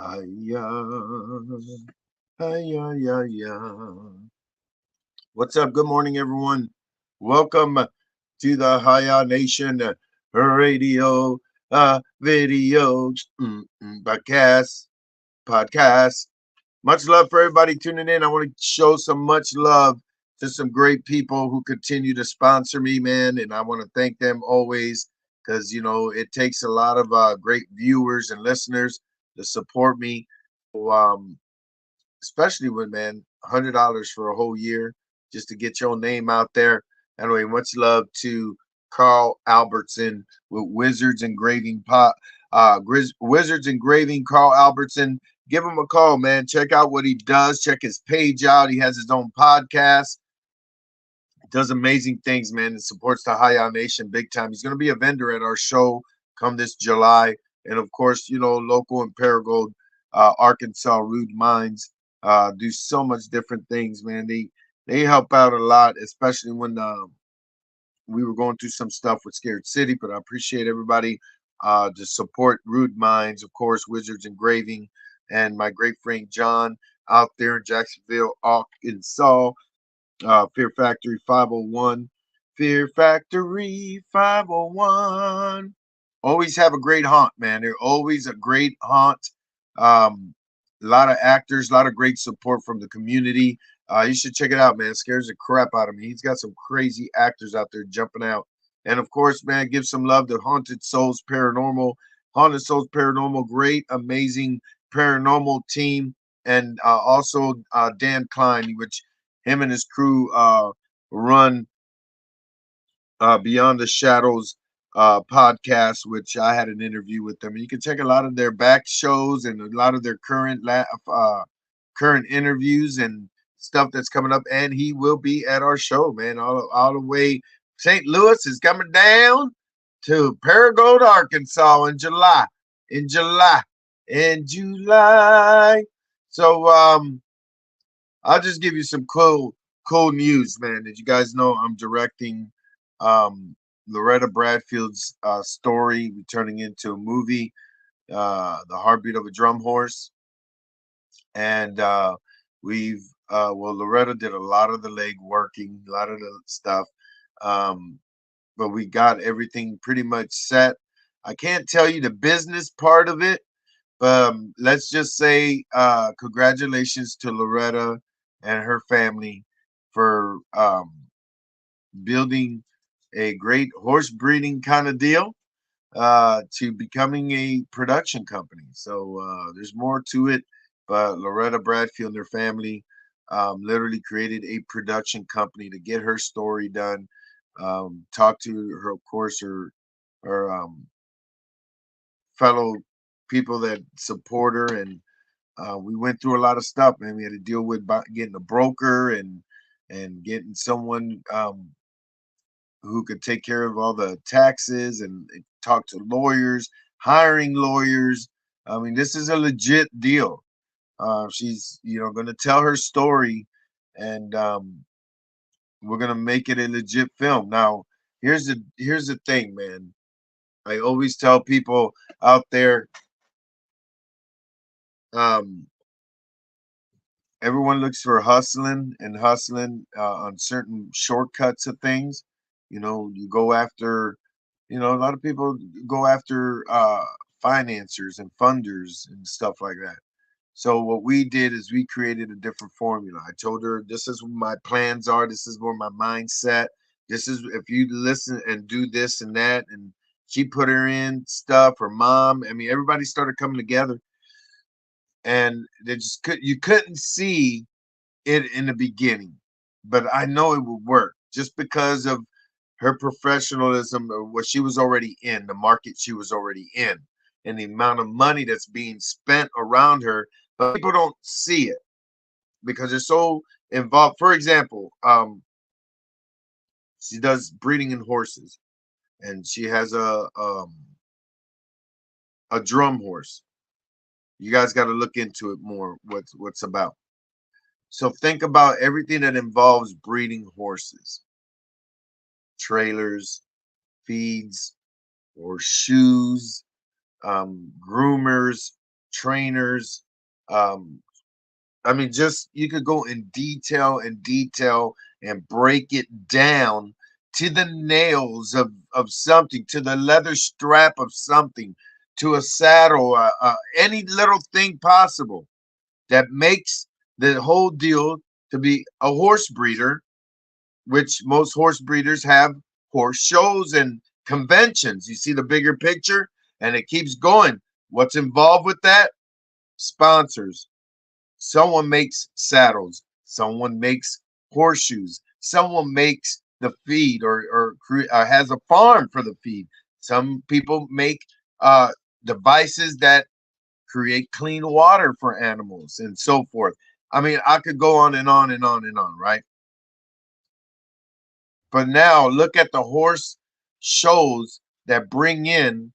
Hiya, hiya, ya, ya. What's up? Good morning, everyone. Welcome to the Hiya Nation radio video podcast. Podcast. Much love for everybody tuning in. I want to show some much love to some great people who continue to sponsor me, man, and I want to thank them always because it takes a lot of great viewers and listeners to support me. So, especially when, man, $100 for a whole year just to get your name out there. Anyway, much love to Carl Albertson with Wizards Engraving Pot. Wizards Engraving, Carl Albertson. Give him a call, man. Check out what he does. Check his page out. He has his own podcast. Does amazing things, man. It supports the High Nation big time. He's going to be a vendor at our show come this July. And of course, local in Paragould, Arkansas, Rude Minds do so much different things, man. They help out a lot, especially when we were going through some stuff with Scared City. But I appreciate everybody to support Rude Minds, of course, Wizards Engraving, and my great friend John out there in Jacksonville, Arkansas. Fear Factory 501. Fear Factory 501. Always have a great haunt, man. They're always a great haunt. Um, a lot of actors, a lot of great support from the community. You should check it out, man. It scares the crap out of me. He's got some crazy actors out there jumping out. And of course, man, give some love to Haunted Souls Paranormal. Haunted Souls Paranormal, great, amazing paranormal team. And also Dan Klein, which him and his crew run Beyond the Shadows podcast, which I had an interview with them. And you can check a lot of their back shows and a lot of their current interviews and stuff that's coming up. And he will be at our show, man, all the way. St. Louis is coming down to Paragould, Arkansas in July. In July. In July. So I'll just give you some cool news, man. Did you guys know I'm directing Loretta Bradfield's story, turning into a movie, The Heartbeat of a Drum Horse? And Loretta did a lot of the leg working, a lot of the stuff, um, but we got everything pretty much set. I can't tell you the business part of it. Let's just say congratulations to Loretta and her family for building a great horse breeding kind of deal to becoming a production company. So there's more to it, but Loretta Bradfield and her family literally created a production company to get her story done. Talk to her, of course, her fellow people that support her, and we went through a lot of stuff, man. We had to deal with getting a broker and getting someone who could take care of all the taxes and talk to lawyers, hiring lawyers. I mean, this is a legit deal. She's, going to tell her story, and we're going to make it a legit film. Now, here's the thing, man. I always tell people out there, um, everyone looks for hustling on certain shortcuts of things. You go after, a lot of people go after financiers and funders and stuff like that. So what we did is we created a different formula. I told her this is what my plans are. This is where my mindset. This is if you listen and do this and that. And she put her in stuff. Her mom. I mean, everybody started coming together, and they just you couldn't see it in the beginning, but I know it would work just because of her professionalism, or what she was already in, the market she was already in, and the amount of money that's being spent around her. But people don't see it because they're so involved. For example, she does breeding in horses, and she has a drum horse. You guys got to look into it more. What's about? So think about everything that involves breeding horses: trailers, feeds, or shoes, groomers. trainers. Um, I mean, just you could go in detail and break it down to the nails of something, to the leather strap of something, to a saddle, any little thing possible that makes the whole deal to be a horse breeder, which most horse breeders have horse shows and conventions. You see the bigger picture, and it keeps going. What's involved with that? Sponsors. Someone makes saddles. Someone makes horseshoes. Someone makes the feed or has a farm for the feed. Some people make uh, devices that create clean water for animals and so forth. I mean, I could go on and on and on and on, right? But now look at the horse shows that bring in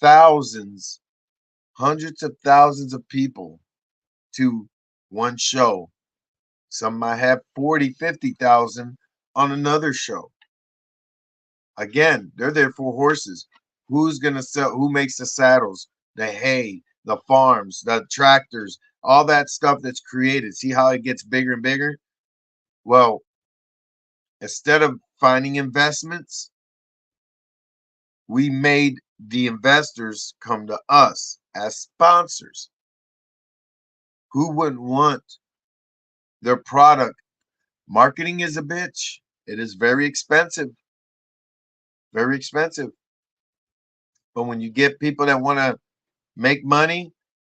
thousands, hundreds of thousands of people to one show. Some might have 40, 50,000 on another show. Again, they're there for horses. Who's going to sell? Who makes the saddles, the hay, the farms, the tractors, all that stuff that's created? See how it gets bigger and bigger? Well, instead of finding investments, we made the investors come to us as sponsors. Who wouldn't want their product? Marketing is a bitch. It is very expensive, very expensive. But when you get people that want to make money,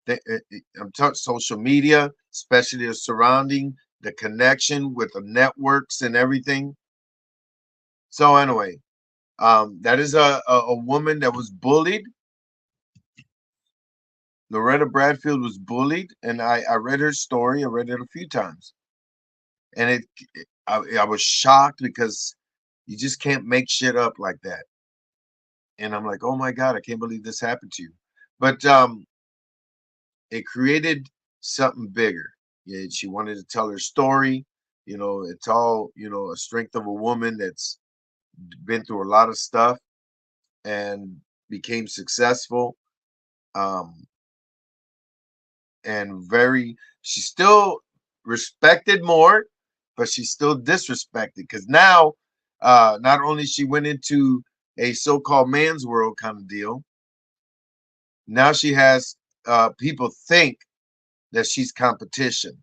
I'm talking social media, especially the surrounding, the connection with the networks and everything. So anyway, that is a woman that was bullied. Loretta Bradfield was bullied, and I read her story. I read it a few times, and I was shocked because you just can't make shit up like that. And I'm like, oh my God, I can't believe this happened to you. But it created something bigger. Yeah, she wanted to tell her story. You know, it's all, a strength of a woman that's been through a lot of stuff and became successful. Um, and she's still respected more, but she's still disrespected because now, not only she went into a so-called man's world kind of deal, now she has people think that she's competition.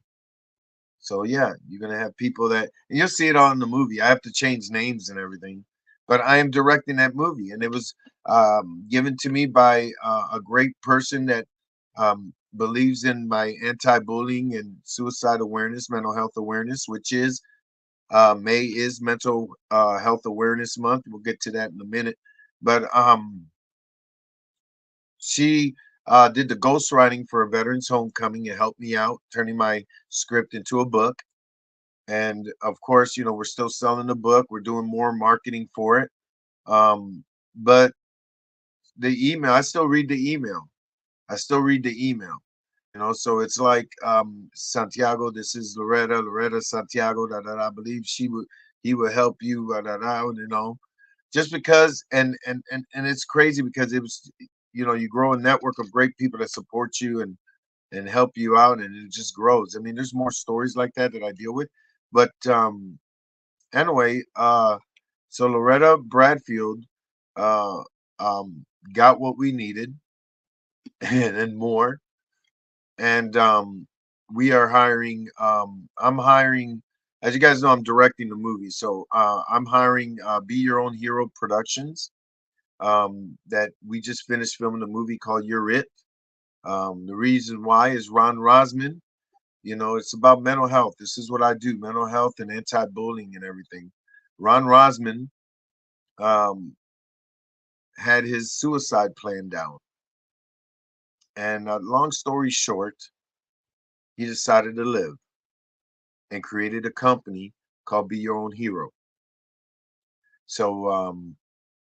So yeah, you're gonna have people and you'll see it all in the movie. I have to change names and everything, but I am directing that movie, and it was given to me by a great person that believes in my anti-bullying and suicide awareness, mental health awareness, which is May is Mental Health Awareness Month. We'll get to that in a minute, but she did the ghostwriting for a veterans homecoming and helped me out, turning my script into a book. And of course, we're still selling the book. We're doing more marketing for it. But the email, I still read the email. I still read the email. So it's like Santiago, this is Loretta Santiago, I believe he would help you, just because and it's crazy because it was you grow a network of great people that support you and help you out, and it just grows. I mean, there's more stories like that I deal with, but anyway, so Loretta Bradfield uh, um, got what we needed and more, and we are hiring. I'm hiring, as you guys know, I'm directing the movie, so I'm hiring Be Your Own Hero Productions. That we just finished filming a movie called You're It. The reason why is Ron Rosman. It's about mental health. This is what I do: mental health and anti-bullying and everything. Ron Rosman um, had his suicide plan down. And long story short, he decided to live and created a company called Be Your Own Hero. So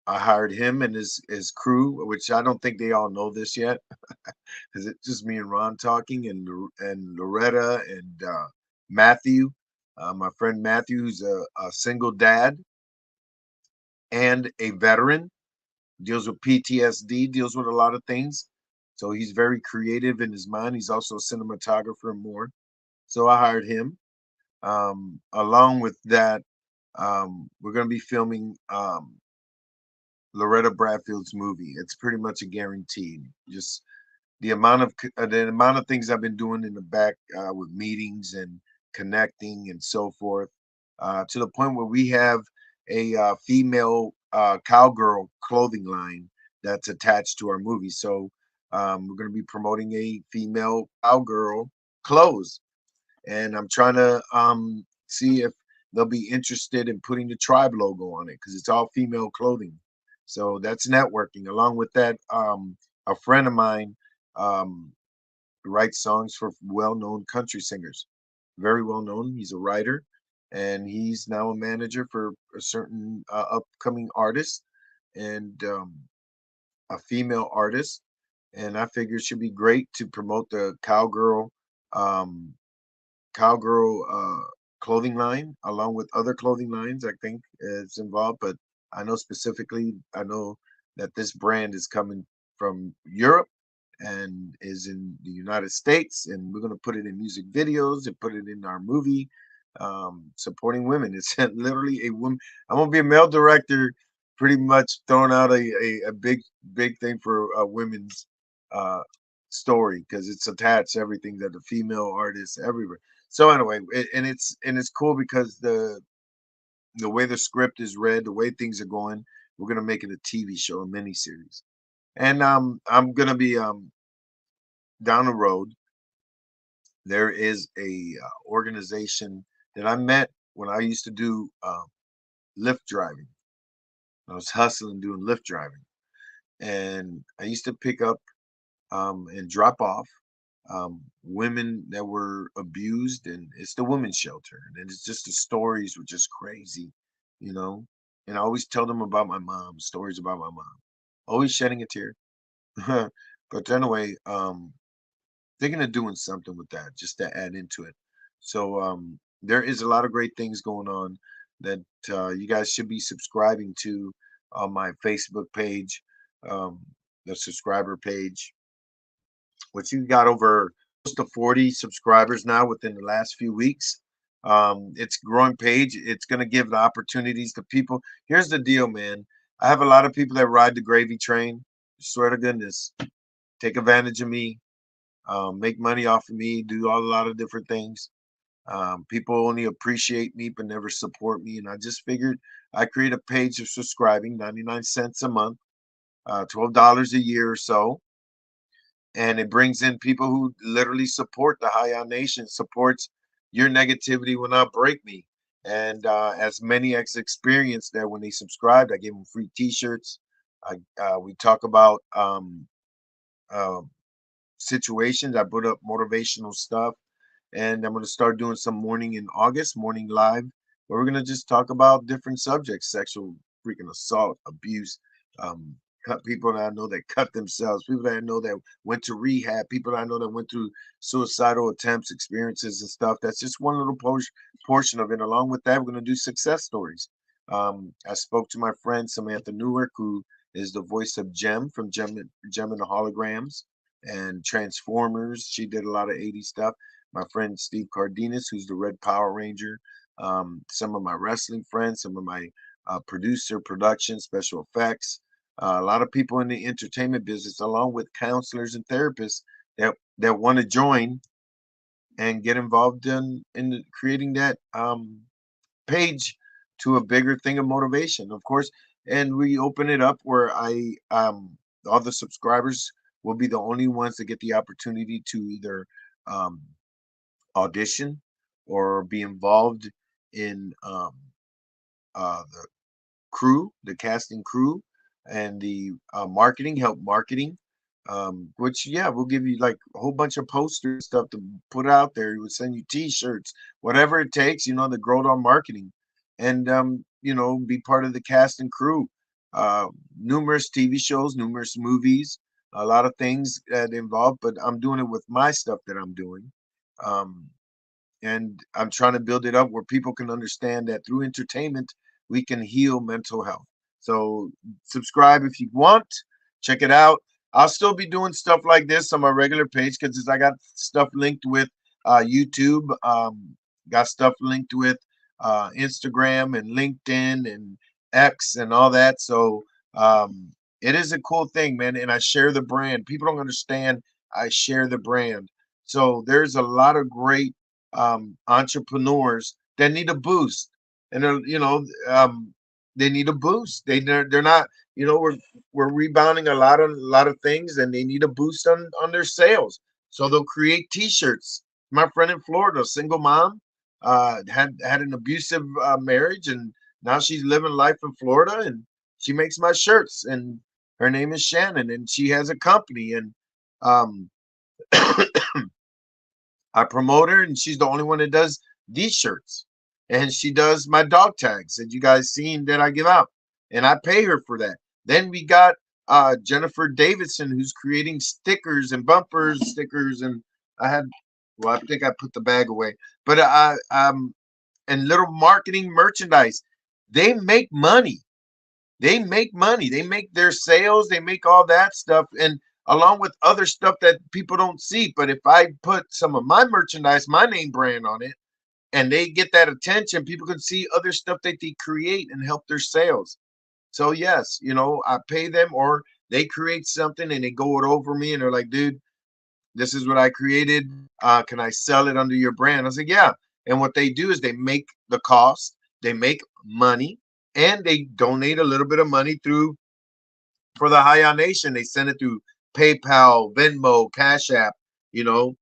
I hired him and his crew, which I don't think they all know this yet, because it's just me and Ron talking, and Loretta and Matthew, my friend Matthew, who's a single dad and a veteran, deals with PTSD, deals with a lot of things. So he's very creative in his mind. He's also a cinematographer and more. So I hired him. Along with that, we're going to be filming Loretta Bradfield's movie. It's pretty much a guarantee. Just the amount of things I've been doing in the back with meetings and connecting and so forth, to the point where we have a female cowgirl clothing line that's attached to our movie. So we're going to be promoting a female cowgirl clothes, and I'm trying to see if they'll be interested in putting the tribe logo on it because it's all female clothing. So that's networking. Along with that, a friend of mine um, writes songs for well-known country singers, very well known. He's a writer, and he's now a manager for a certain upcoming artist and a female artist. And I figure it should be great to promote the um, cowgirl clothing line along with other clothing lines. I think is involved, but I know specifically, I know that this brand is coming from Europe and is in the United States, and we're going to put it in music videos and put it in our movie, supporting women. It's literally a woman. I'm gonna be a male director, pretty much throwing out a big thing for women's uh, story because it's attached to everything that the female artists everywhere. So anyway, and it's cool because the way the script is read, the way things are going, we're gonna make it a TV show, a miniseries. And I'm gonna be down the road. There is a organization that I met when I used to do Lyft driving. I was hustling doing Lyft driving, and I used to pick up and drop off women that were abused, and it's the women's shelter, and it's just the stories were just crazy, you know. And I always tell them about my mom, stories about my mom, always shedding a tear. But anyway, thinking of doing something with that just to add into it. So there is a lot of great things going on that you guys should be subscribing to on my Facebook page, um, the subscriber page, which you got over close to 40 subscribers now within the last few weeks. It's a growing page. It's going to give the opportunities to people. Here's the deal, man. I have a lot of people that ride the gravy train. Swear to goodness, take advantage of me, make money off of me, do a lot of different things. People only appreciate me but never support me. And I just figured I create a page of subscribing, 99 cents a month, $12 a year or so. And it brings in people who literally support the High Nation, supports your negativity will not break me. And as many as experienced that when they subscribed, I gave them free T-shirts. We talk about uh, situations. I put up motivational stuff, and I'm going to start doing some morning in August, morning live, where we're going to just talk about different subjects, sexual freaking assault, abuse, um, cut people that I know that cut themselves, people that I know that went to rehab, people that I know that went through suicidal attempts, experiences, and stuff. That's just one little portion of it. Along with that, we're going to do success stories. I spoke to my friend Samantha Newark, who is the voice of Gem from Gem and the Holograms and Transformers. She did a lot of 80s stuff. My friend Steve Cardenas, who's the Red Power Ranger. Some of my wrestling friends, some of my producer, production, special effects. A lot of people in the entertainment business, along with counselors and therapists that want to join and get involved in creating that page to a bigger thing of motivation, of course. And we open it up where I all the subscribers will be the only ones that get the opportunity to either um, audition or be involved in the crew, the casting crew, and the marketing, help marketing. Which yeah, we'll give you like a whole bunch of posters stuff to put out there. We'll send you T-shirts, whatever it takes, to grow on marketing, and be part of the cast and crew. Numerous TV shows, numerous movies, a lot of things that involve. But I'm doing it with my stuff that I'm doing. Um, and I'm trying to build it up where people can understand that through entertainment we can heal mental health. So subscribe if you want. Check it out. I'll still be doing stuff like this on my regular page because I got stuff linked with YouTube, got stuff linked with Instagram and LinkedIn and X and all that. So it is a cool thing, man. And I share the brand. People don't understand. I share the brand. So there's a lot of great entrepreneurs that need a boost, and they need a boost. They're not, we're rebounding a lot of things, and they need a boost on their sales. So they'll create T-shirts. My friend in Florida, single mom, had an abusive marriage, and now she's living life in Florida, and she makes my shirts. And her name is Shannon, and she has a company, and um, I promote her, and she's the only one that does these shirts. And she does my dog tags that you guys seen that I give out. And I pay her for that. Then we got Jennifer Davidson, who's creating stickers and bumpers, stickers, and I had, well, I think I put the bag away. But and little marketing merchandise. They make money. They make money. They make their sales. They make all that stuff. And along with other stuff that people don't see. But if I put some of my merchandise, my name brand on it, and they get that attention, people can see other stuff that they create and help their sales. So yes, I pay them, or they create something and they go it over me, and they're like, dude, this is what I created. Can I sell it under your brand? I was like, yeah. And what they do is they make the cost, they make money, and they donate a little bit of money through for the Haya Nation. They send it through PayPal, Venmo, Cash App. You know,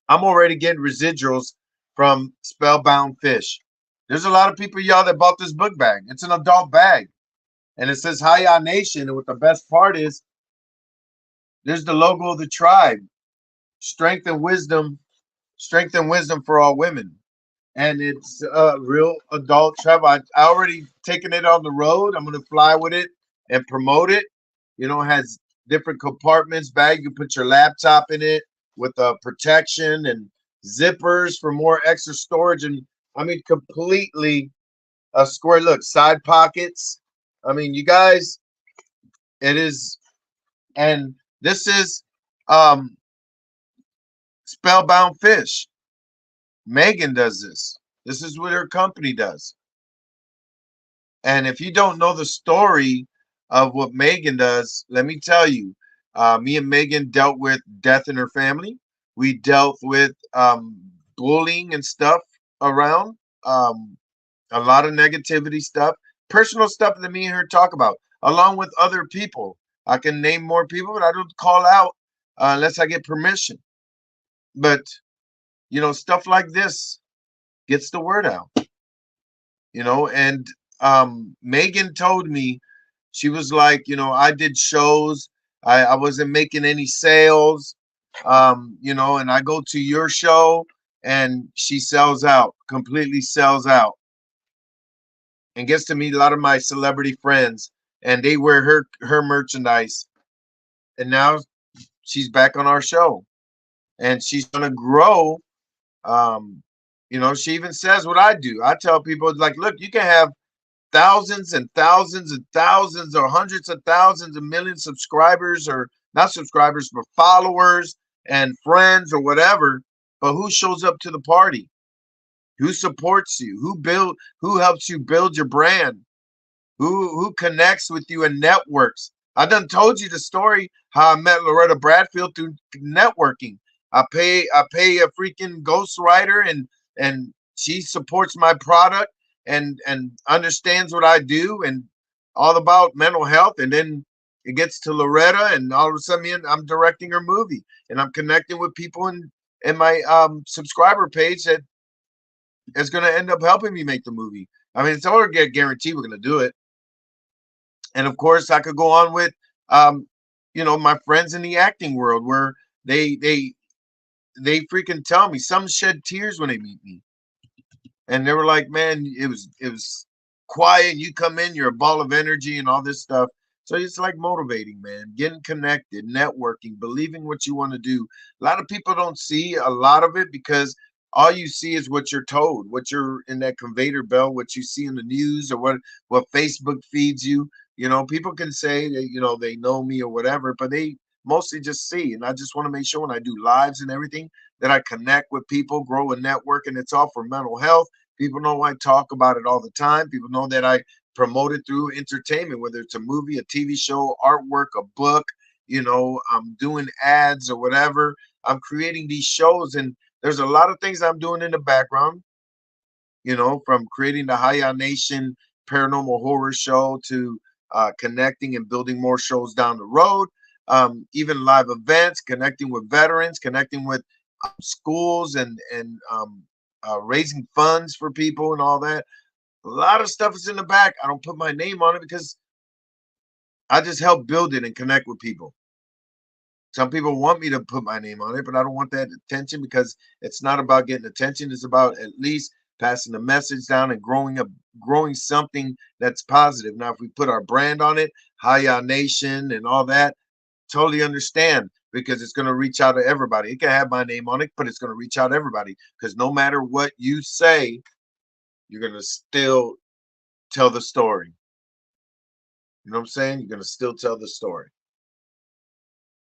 I'm already getting residuals from Spellbound Fish. There's a lot of people, y'all, that bought this book bag. It's an adult bag, and it says Haya Nation. And what the best part is, there's the logo of the tribe. Strength and wisdom for all women. And it's a real adult travel. I already taken it on the road. I'm going to fly with it and promote it. It has different compartments, bag. You put your laptop in it with protection and zippers for more extra storage. And I mean, completely a square look, side pockets. I mean, you guys, it is. And this is Spellbound Fish. Megan does this. This is what her company does. And if you don't know the story of what Megan does, let me tell you, me and Megan dealt with death in her family. We dealt with bullying and stuff around, a lot of negativity stuff, personal stuff that me and her talk about, along with other people. I can name more people, but I don't call out unless I get permission. But stuff like this gets the word out, and Megan told me, she was like, I did shows, I wasn't making any sales, and I go to your show and she sells out, completely sells out, and gets to meet a lot of my celebrity friends, and they wear her merchandise, and now she's back on our show, and she's gonna grow. She even says what I do. I tell people, like, look, you can have thousands and thousands and thousands, or hundreds of thousands and millions subscribers, or not subscribers, but followers and friends or whatever. But who shows up to the party? Who supports you? Who helps you build your brand? Who connects with you and networks? I done told you the story how I met Loretta Bradfield through networking. I pay a freaking ghostwriter, and she supports my product and understands what I do and all about mental health. And then it gets to Loretta, and all of a sudden I'm directing her movie, and I'm connecting with people in my subscriber page that is going to end up helping me make the movie. I mean, it's all guaranteed we're going to do it. And of course, I could go on with my friends in the acting world, where they freaking tell me, some shed tears when they meet me. And they were like, man, it was quiet. You come in, you're a ball of energy and all this stuff. So it's like motivating, man, getting connected, networking, believing what you want to do. A lot of people don't see a lot of it because all you see is what you're told, what you're in that conveyor belt, what you see in the news, or what Facebook feeds you. You know, people can say that, you know, they know me or whatever, but they mostly just see. And I just want to make sure when I do lives and everything that I connect with people, grow a network, and it's all for mental health. People know I talk about it all the time. People know that I promote it through entertainment, whether it's a movie, a TV show, artwork, a book, you know, I'm doing ads or whatever. I'm creating these shows, and there's a lot of things I'm doing in the background, you know, from creating the Haya Nation paranormal horror show to connecting and building more shows down the road, even live events, connecting with veterans, connecting with schools, and raising funds for people and all that. A lot of stuff is in the back. I don't put my name on it because I just help build it and connect with people. Some people want me to put my name on it, but I don't want that attention because it's not about getting attention. It's about at least passing the message down and growing something that's positive. Now, if we put our brand on it, Haya Nation and all that, totally understand because it's going to reach out to everybody. It can have my name on it, but it's going to reach out to everybody because no matter what you say, you're going to still tell the story. You know what I'm saying? You're going to still tell the story.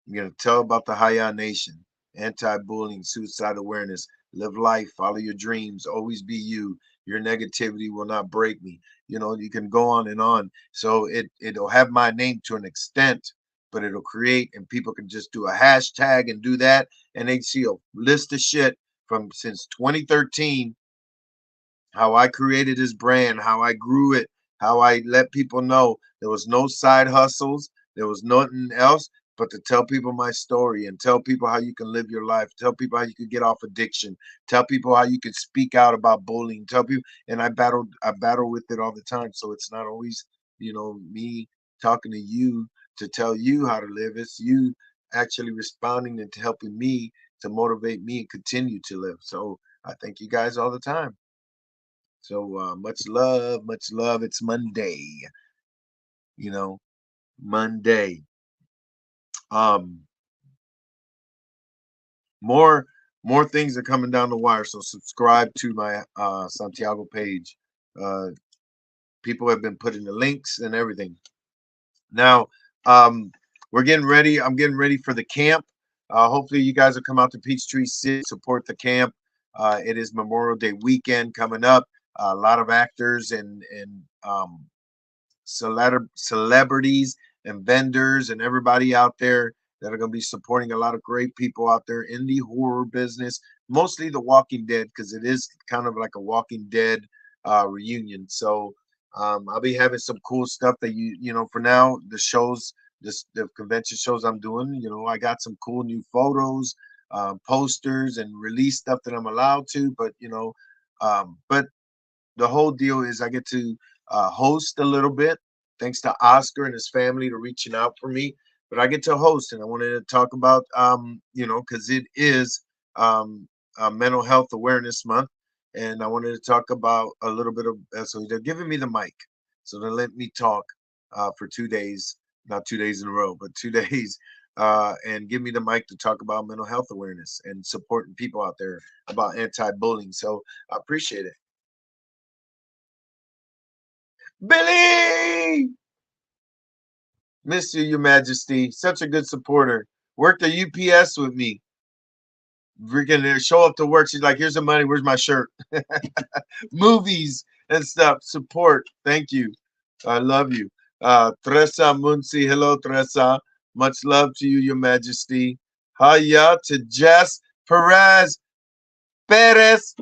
You're going to tell about the Haya Nation, anti-bullying, suicide awareness, live life, follow your dreams, always be you. Your negativity will not break me. You know, you can go on and on. So it'll have my name to an extent, but it'll create, and people can just do a hashtag and do that, and they see a list of shit from since 2013, how I created this brand, how I grew it, how I let people know there was no side hustles, there was nothing else but to tell people my story and tell people how you can live your life, tell people how you could get off addiction, tell people how you could speak out about bullying, tell people, and I battle with it all the time. So it's not always, you know, me talking to you to tell you how to live. It's you actually responding and to helping me to motivate me and continue to live. So I thank you guys all the time. So much love, much love. It's Monday, you know, Monday. Um, more more things are coming down the wire. So subscribe to my Santiago page. Uh, People have been putting the links and everything. Now, we're getting ready. I'm getting ready for the camp. Hopefully, you guys will come out to Peachtree City, support the camp. It is Memorial Day weekend coming up. A lot of actors and celebrities and vendors and everybody out there that are going to be supporting a lot of great people out there in the horror business, mostly The Walking Dead, because it is kind of like a Walking Dead reunion. So I'll be having some cool stuff that you know, for now, the shows, the convention shows I'm doing, you know, I got some cool new photos, posters, and release stuff that I'm allowed to, but, you know, but the whole deal is I get to host a little bit, thanks to Oscar and his family to reaching out for me. But I get to host, and I wanted to talk about, you know, because it is Mental Health Awareness Month, and I wanted to talk about a little bit of. So they're giving me the mic, so they let me talk for 2 days, not 2 days in a row, but 2 days. And give me the mic to talk about mental health awareness and supporting people out there about anti-bullying. So I appreciate it. Billy, miss you, Your Majesty. Such a good supporter. Worked at UPS with me. Freaking show up to work. She's like, "Here's the money. Where's my shirt?" Movies and stuff. Support. Thank you. I love you. Teresa Munsi. Hello, Teresa. Much love to you, Your Majesty. Hiya to Jess Perez. Perez.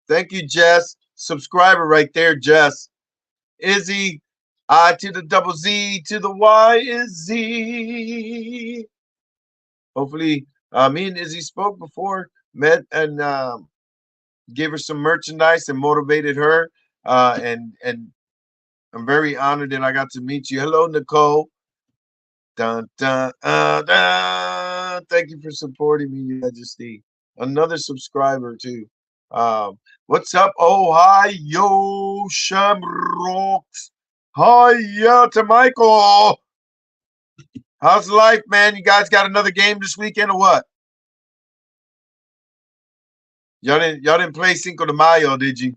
Thank you, Jess. Subscriber right there, Jess. Izzy, I to the double Z to the Y is Z. Hopefully, me and Izzy spoke before, met and gave her some merchandise and motivated her. And I'm very honored that I got to meet you. Hello, Nicole. Dun, dun, dun. Thank you for supporting me, Your Majesty. Another subscriber too. What's up, Ohio Shamrocks? Hiya to Michael. How's life, man? You guys got another game this weekend or what? Y'all didn't play Cinco de Mayo, did you?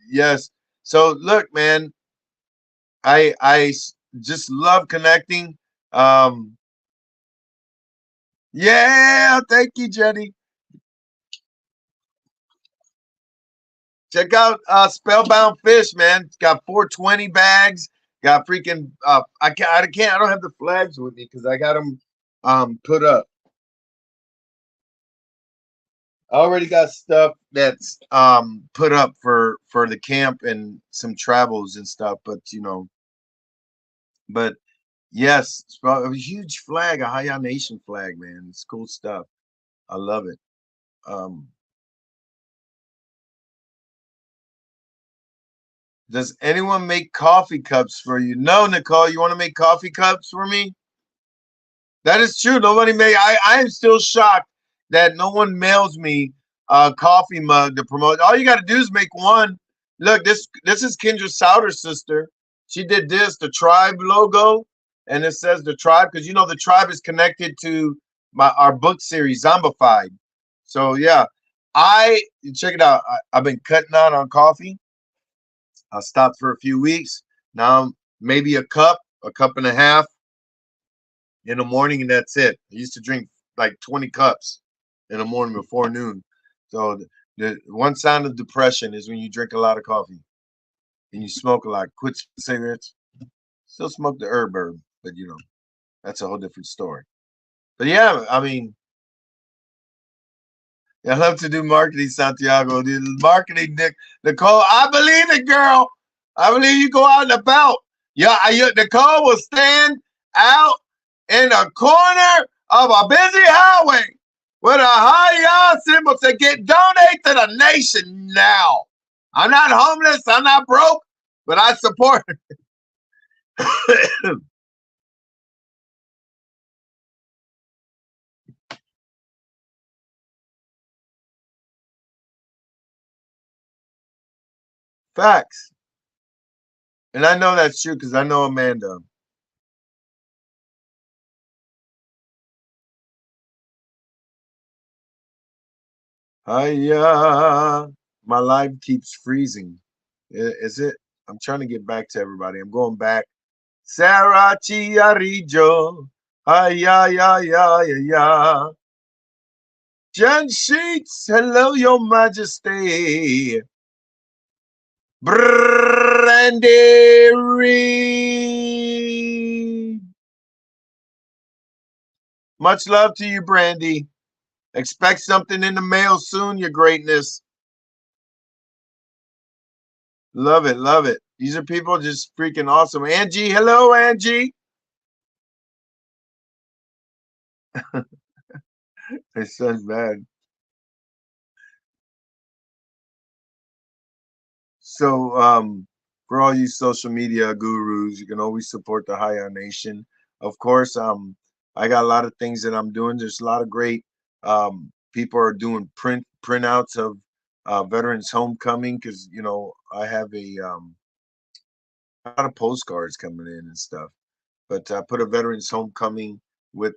Yes. So look, man, I just love connecting. Um, yeah, thank you, Jenny. Check out Spellbound Fish, man. It's got 420 bags. Got freaking I don't have the flags with me because I got them put up. I already got stuff that's put up for the camp and some travels and stuff, but but yes, it's a huge flag, a Haya Nation flag, man. It's cool stuff. I love it. Um, does anyone make coffee cups for you? No, Nicole, you want to make coffee cups for me? That is true. Nobody made. I am still shocked that no one mails me a coffee mug to promote. All you got to do is make one. Look, this is Kendra Souter's sister. She did this, the tribe logo, and it says the tribe because the tribe is connected to our book series Zombified. So yeah, I check it out. I've been cutting out on coffee. I stopped for a few weeks. Now maybe a cup and a half in the morning, and that's it. I used to drink like 20 cups in the morning before noon. So the one sign of depression is when you drink a lot of coffee and you smoke a lot. Quit cigarettes. Still smoke the herb, but that's a whole different story. But yeah, I mean, I love to do marketing, Santiago. The marketing, Nick, Nicole. I believe it, girl. I believe you go out and about. Yeah, Nicole will stand out in the corner of a busy highway with a high symbol to donate to the nation now. I'm not homeless. I'm not broke, but I support. Facts. And I know that's true because I know Amanda. Hiya. My life keeps freezing. Is it? I'm trying to get back to everybody. I'm going back. Sarah Chiarijo. Hiya, ya, ya, ya, ya. Jen Sheets. Hello, Your Majesty. Brandy Reed. Much love to you, Brandy. Expect something in the mail soon, Your Greatness. Love it, love it. These are people just freaking awesome. Angie, hello, Angie. It's so bad. So, for all you social media gurus, you can always support the High Nation. Of course, I got a lot of things that I'm doing. There's a lot of great people are doing printouts of Veterans Homecoming because I have a lot of postcards coming in and stuff. But I put a Veterans Homecoming with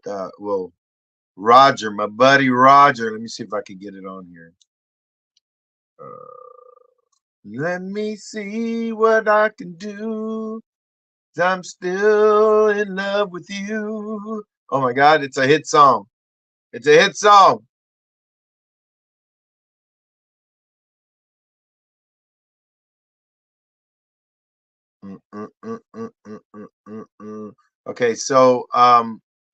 Roger, my buddy Roger. Let me see if I can get it on here. Let me see what I can do. I'm still in love with you. Oh my God, it's a hit song. It's a hit song. Mm, mm, mm, mm, mm, mm, mm, mm. Okay, so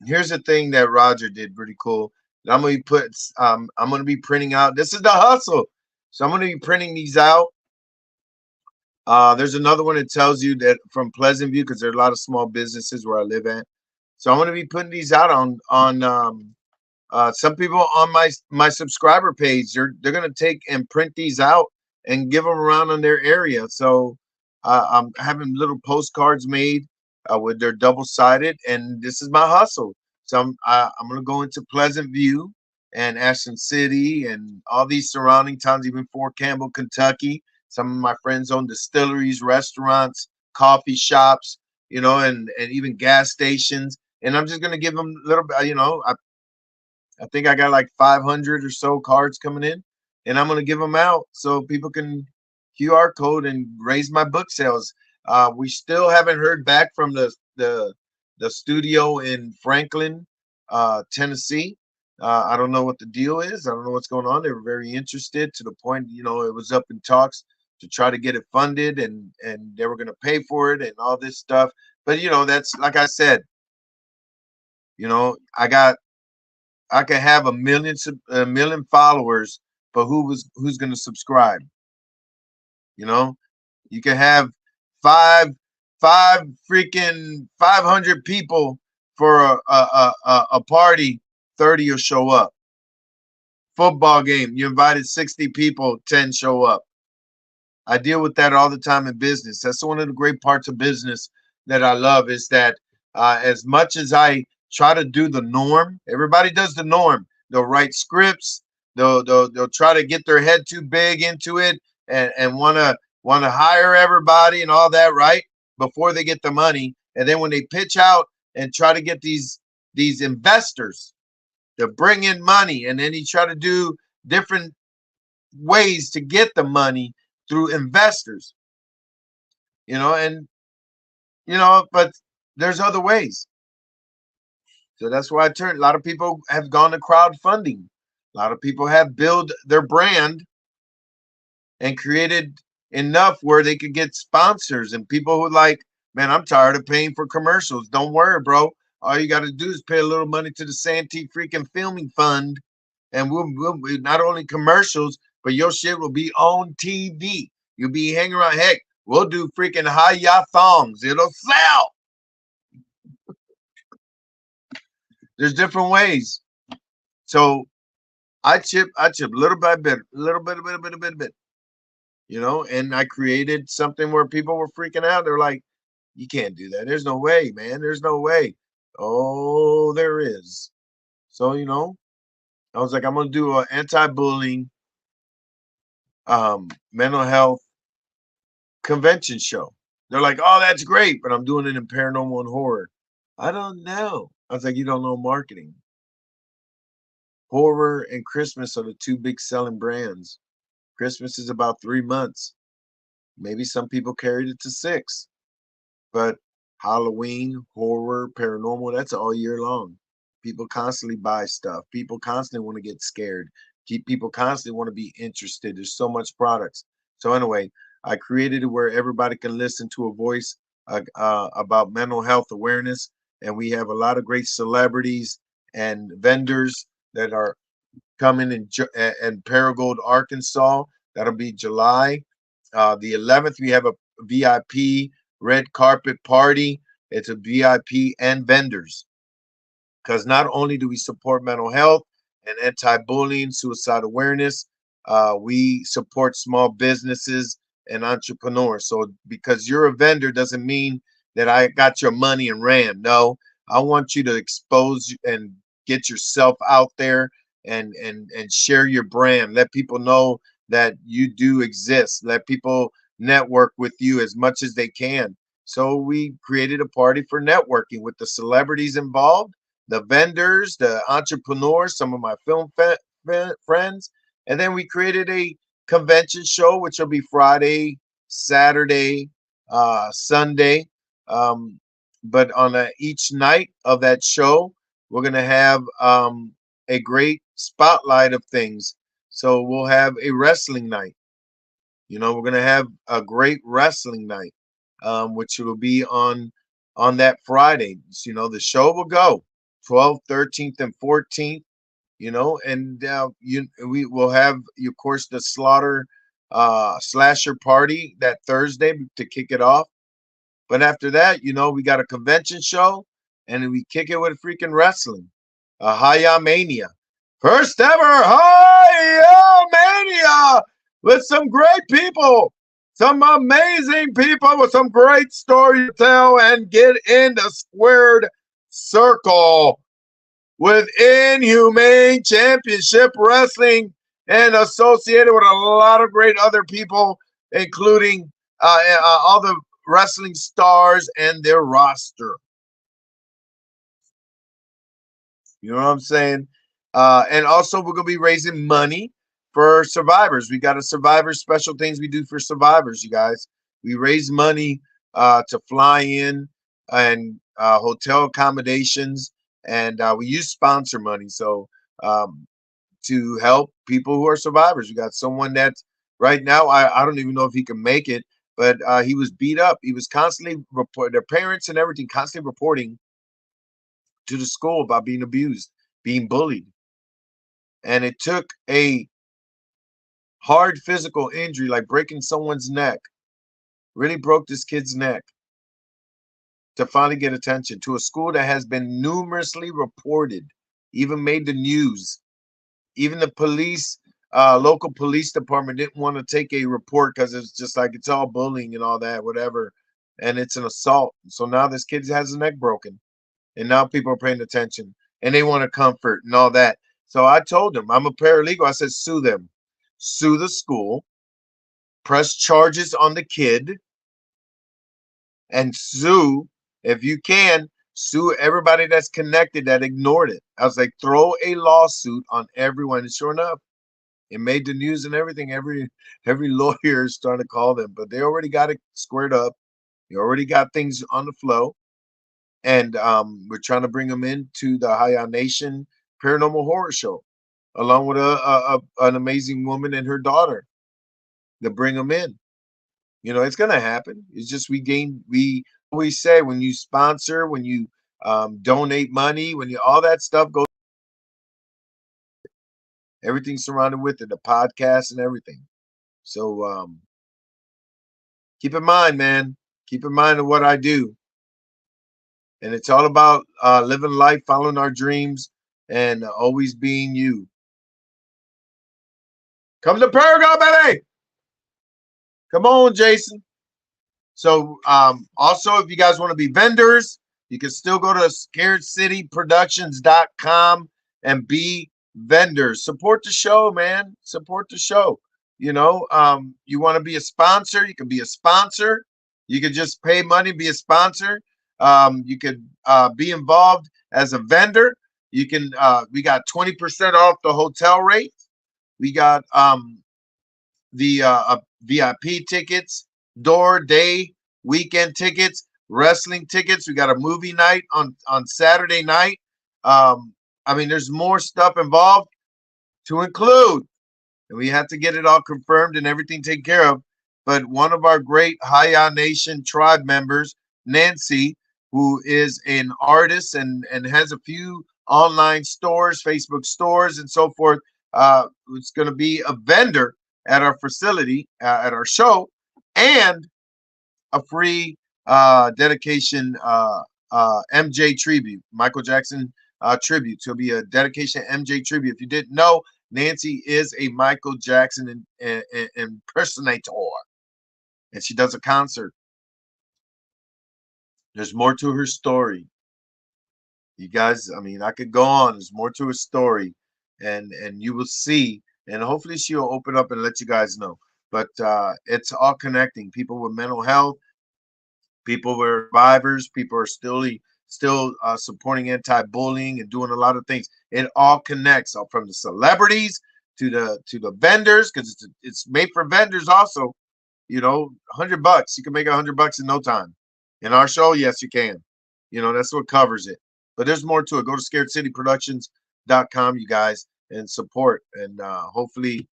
here's the thing that Roger did pretty cool. I'm gonna be printing out. This is the hustle. So I'm gonna be printing these out. There's another one that tells you that from Pleasant View because there are a lot of small businesses where I live at. So I'm going to be putting these out on some people on my subscriber page. They're going to take and print these out and give them around in their area. So I'm having little postcards made with they're double sided, and this is my hustle. So I'm going to go into Pleasant View and Ashland City and all these surrounding towns, even Fort Campbell, Kentucky. Some of my friends own distilleries, restaurants, coffee shops, and even gas stations. And I'm just gonna give them a little bit. I think I got like 500 or so cards coming in, and I'm going to give them out so people can QR code and raise my book sales. We still haven't heard back from the studio in Franklin, Tennessee. I don't know what the deal is. I don't know what's going on. They were very interested to the point, it was up in talks to try to get it funded, and they were going to pay for it and all this stuff. But that's like I said, I can have a million followers, but who's going to subscribe? You know, you can have five five freaking 500 people for a party. 30 will show up. Football game, you invited 60 people, 10 show up. I deal with that all the time in business. That's one of the great parts of business that I love, is that as much as I try to do the norm, everybody does the norm. They'll write scripts. They'll try to get their head too big into it, and wanna hire everybody and all that, right? Before they get the money. And then when they pitch out and try to get these investors to bring in money, and then you try to do different ways to get the money through investors, and but there's other ways. So that's why a lot of people have gone to crowdfunding. A lot of people have built their brand and created enough where they could get sponsors, and people who like, man, I'm tired of paying for commercials. Don't worry, bro. All you got to do is pay a little money to the Santee freaking Filming Fund, and we'll not only commercials, but your shit will be on TV. You'll be hanging around. Heck, we'll do freaking high thongs. It'll sell. There's different ways. So I chip little by bit, a bit. And I created something where people were freaking out. They're like, you can't do that. There's no way, man. There's no way. Oh, there is. So, I was like, I'm gonna do an anti-bullying, mental health convention show. They're like, oh, that's great, but I'm doing it in paranormal and horror. I don't know. I was like, you don't know marketing. Horror and Christmas are the two big selling brands. Christmas is about 3 months. Maybe some people carried it to 6, but Halloween, horror, paranormal, that's all year long. People constantly buy stuff. People constantly want to get scared. People constantly want to be interested. There's so much products. So anyway, I created it where everybody can listen to a voice about mental health awareness, and we have a lot of great celebrities and vendors that are coming in Paragould, Arkansas. That'll be July the 11th. We have a VIP red carpet party. It's a VIP and vendors, because not only do we support mental health and anti-bullying, suicide awareness, we support small businesses and entrepreneurs. So because you're a vendor doesn't mean that I got your money and ran. No, I want you to expose and get yourself out there, and share your brand. Let people know that you do exist. Let people network with you as much as they can. So we created a party for networking with the celebrities involved, the vendors, the entrepreneurs, some of my film friends. And then we created a convention show, which will be Friday, Saturday, Sunday. But on each night of that show, we're going to have a great spotlight of things. So we'll have a wrestling night. We're going to have a great wrestling night, which will be on that Friday. The show will go 12th, 13th, and 14th. And we will have, of course, the slasher party that Thursday to kick it off. But after that, we got a convention show, and then we kick it with freaking wrestling, Haya Mania, first ever Haya Mania, with some great people, some amazing people with some great story to tell, and get in the squared circle with Inhumane Championship Wrestling, and associated with a lot of great other people, including all the wrestling stars and their roster. You know what I'm saying? And also we're gonna be raising money for survivors. We got a survivor special things we do for survivors, you guys. We raise money to fly in and hotel accommodations, and we use sponsor money. So um, to help people who are survivors. We got someone that right now I don't even know if he can make it, but he was beat up. He was constantly report their parents and everything constantly reporting to the school about being abused, being bullied, and it took a hard physical injury like breaking someone's neck, really broke this kid's neck to finally get attention to a school that has been numerously reported, even made the news. Even the police, local police department didn't want to take a report because it's just like it's all bullying and all that, whatever. And it's an assault. So now this kid has his neck broken. And now people are paying attention and they want to comfort and all that. So I told them, I'm a paralegal. I said, sue them, sue the school, press charges on the kid, and sue, if you can, sue everybody that's connected that ignored it. I was like, throw a lawsuit on everyone. And sure enough, it made the news and everything. Every lawyer is trying to call them, but they already got it squared up. They already got things on the flow, and we're trying to bring them into the Haya Nation Paranormal Horror Show, along with an amazing woman and her daughter, to bring them in. You know, it's gonna happen. It's just we always say when you sponsor, when you donate money, when you all that stuff goes, everything surrounded with it, the podcast and everything. So keep in mind, man. Keep in mind of what I do, and it's all about living life, following our dreams, and always being you. Come to Paragon, baby. Come on, Jason. So also, if you guys want to be vendors, you can still go to scaredcityproductions.com and be vendors. Support the show, man. Support the show. You know, you want to be a sponsor, you can be a sponsor. You can just pay money, be a sponsor. You could be involved as a vendor. You can we got 20% off the hotel rate. We got the VIP tickets, door, day, weekend tickets, wrestling tickets. We got a movie night on Saturday night. I mean, there's more stuff involved to include, and we have to get it all confirmed and everything taken care of. But one of our great Haya Nation tribe members, Nancy, who is an artist and has a few online stores, Facebook stores, and so forth. It's going to be a vendor at our facility, at our show, and a free dedication MJ tribute, Michael Jackson tribute. So it'll be a dedication MJ tribute. If you didn't know, Nancy is a Michael Jackson impersonator, and she does a concert. There's more to her story. You guys, I mean, I could go on. There's more to her story, and you will see. And hopefully she'll open up and let you guys know. But it's all connecting. People with mental health, people were survivors, people are still supporting anti-bullying and doing a lot of things. It all connects from the celebrities to the vendors, because it's made for vendors also. You know, $100, you can make $100 in no time. In our show, yes, you can. You know, that's what covers it. But there's more to it. Go to scaredcityproductions.com, you guys, and support. And hopefully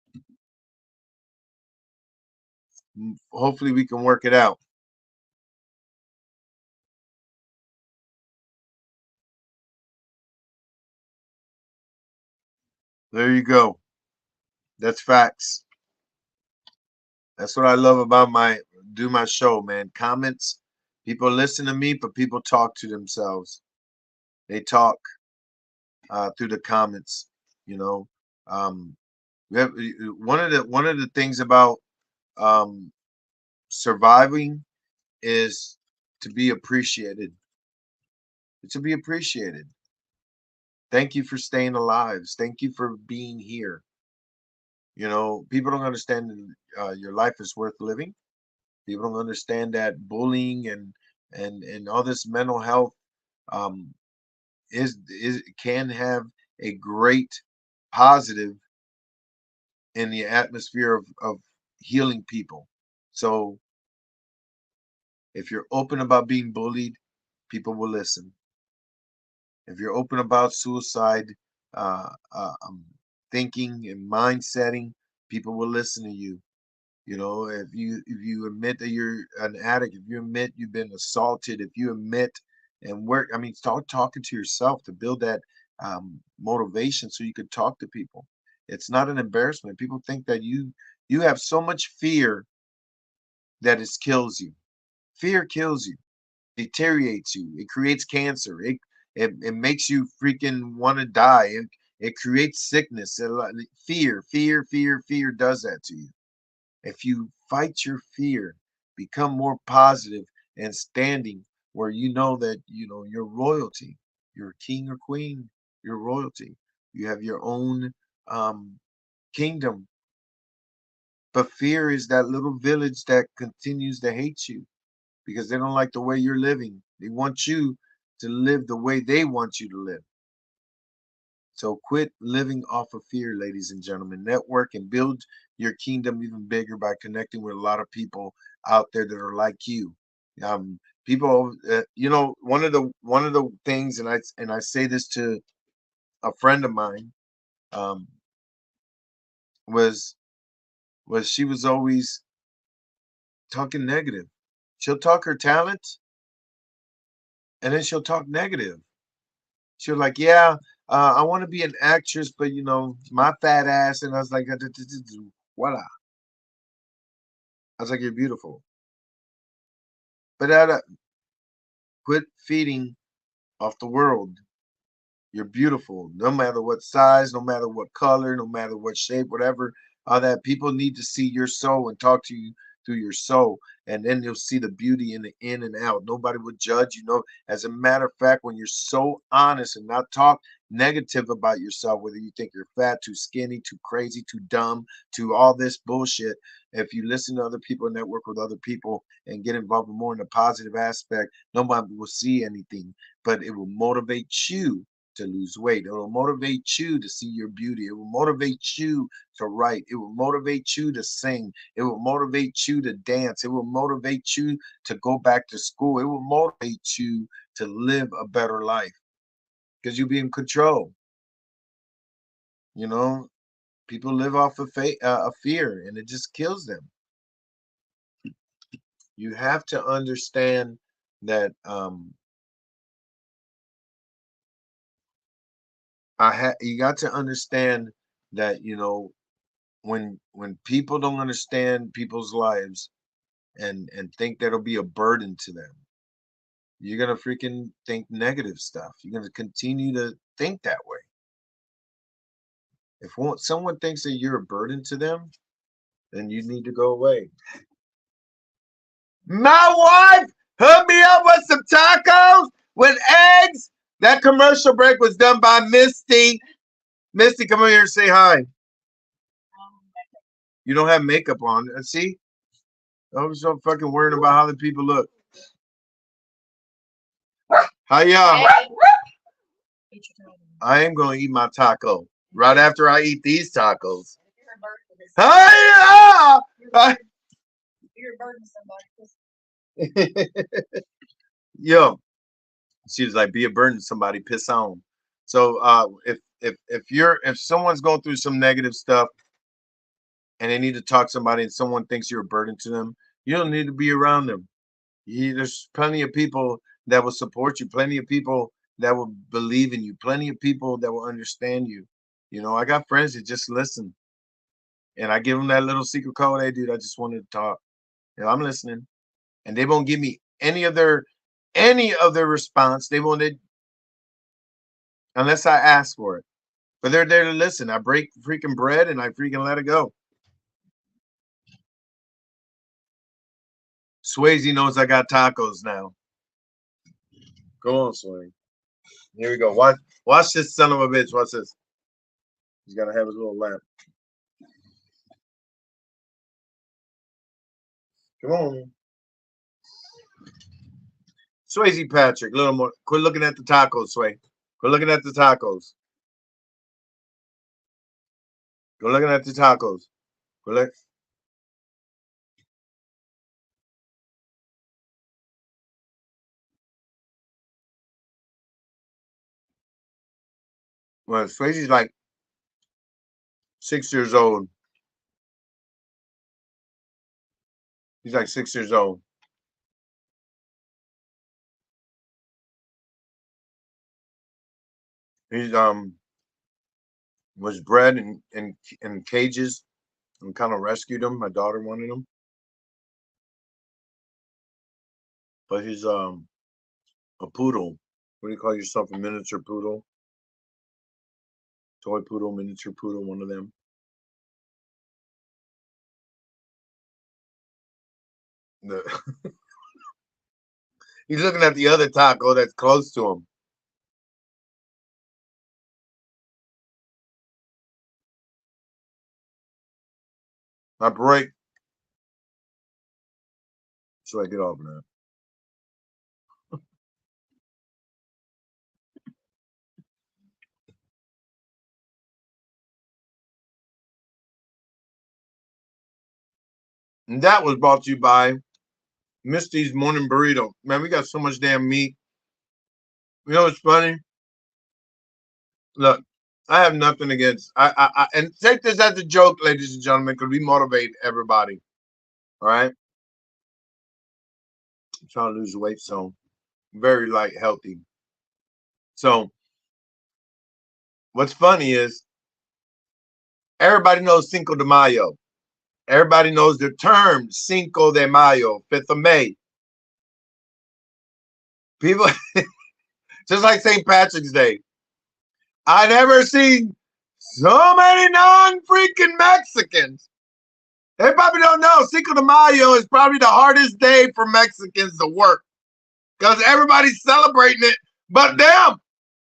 we can work it out. There you go. That's facts. That's what I love about my show, man. Comments, people listen to me, but people talk to themselves. They talk through the comments. You know, um, one of the things about um, surviving is to be appreciated. To be appreciated. Thank you for staying alive. Thank you for being here. You know, people don't understand your life is worth living. People don't understand that bullying and all this mental health um, is can have a great positive in the atmosphere of healing people. So if you're open about being bullied, people will listen. If you're open about suicide uh, uh, um, thinking and mind setting, people will listen to you. You know, if you admit that you're an addict, if you admit you've been assaulted, if you admit and work, I mean, start talking to yourself to build that motivation so you could talk to people. It's not an embarrassment. People think that you have so much fear that it kills you. Fear kills you, deteriorates you. It creates cancer. It makes you freaking want to die. It creates sickness. Fear does that to you. If you fight your fear, become more positive and standing where you know that you know you're royalty, you're king or queen, you're royalty. You have your own um, kingdom. But fear is that little village that continues to hate you because they don't like the way you're living. They want you to live the way they want you to live. So quit living off of fear, ladies and gentlemen. Network and build your kingdom even bigger by connecting with a lot of people out there that are like you. People, you know, one of the things, and I say this to a friend of mine, um, was was she was always talking negative. She'll talk her talent, and then she'll talk negative. She'll like, yeah, I want to be an actress, but you know, my fat ass, and I was like, voila. I was like, you're beautiful. But quit feeding off the world. You're beautiful, no matter what size, no matter what color, no matter what shape, whatever. That people need to see your soul and talk to you through your soul, and then you'll see the beauty in the in and out. Nobody will judge you. Know, as a matter of fact, when you're so honest and not talk negative about yourself, whether you think you're fat, too skinny, too crazy, too dumb, to all this bullshit. If you listen to other people, network with other people, and get involved more in the positive aspect, nobody will see anything, but it will motivate you to lose weight. It will motivate you to see your beauty. It will motivate you to write. It will motivate you to sing. It will motivate you to dance. It will motivate you to go back to school. It will motivate you to live a better life because you'll be in control. You know, people live off of fear and it just kills them. You have to understand that you got to understand that you know when people don't understand people's lives and think that'll be a burden to them, you're gonna freaking think negative stuff. You're gonna continue to think that way. If someone thinks that you're a burden to them, then you need to go away. My wife hooked me up with some tacos with eggs. That commercial break was done by Misty. Misty, come over here and say hi. You don't have makeup on. See? I was so fucking worried about how the people look. Hiya. I am going to eat my taco right after I eat these tacos. Hiya. Yo, she was like, "Be a burden to somebody, piss on." So, if someone's going through some negative stuff and they need to talk to somebody, and someone thinks you're a burden to them, you don't need to be around them. There's plenty of people that will support you, plenty of people that will believe in you, plenty of people that will understand you. You know, I got friends that just listen, and I give them that little secret code. Hey, dude, I just wanted to talk. You know, I'm listening, and they won't give me any of their response. They won't unless I ask for it. But they're there to listen. I break freaking bread and I freaking let it go. Swayze knows I got tacos now. Go on, Sway. Here we go. Watch this son of a bitch. Watch this. He's gotta have his little lamp. Come on. Swayze Patrick, a little more. Quit looking at the tacos, Sway. Quit looking at the tacos. Go looking at the tacos. Go look. Well, Swayze's like 6 years old. He's like 6 years old. He's was bred in cages and kind of rescued him. My daughter wanted him, but he's a poodle. What do you call yourself? A miniature poodle, toy poodle, miniature poodle, one of them. He's looking at the other taco that's close to him. My break. So I get off now. And that was brought to you by Misty's Morning Burrito. Man, we got so much damn meat. You know what's funny? Look, I have nothing against I and take this as a joke, ladies and gentlemen, because we motivate everybody. All right. I'm trying to lose weight, so very light, healthy. So what's funny is everybody knows Cinco de Mayo. Everybody knows the term Cinco de Mayo, 5th of May. People, just like St. Patrick's Day. I never seen so many non-freaking Mexicans. They probably don't know Cinco de Mayo is probably the hardest day for Mexicans to work because everybody's celebrating it, but them.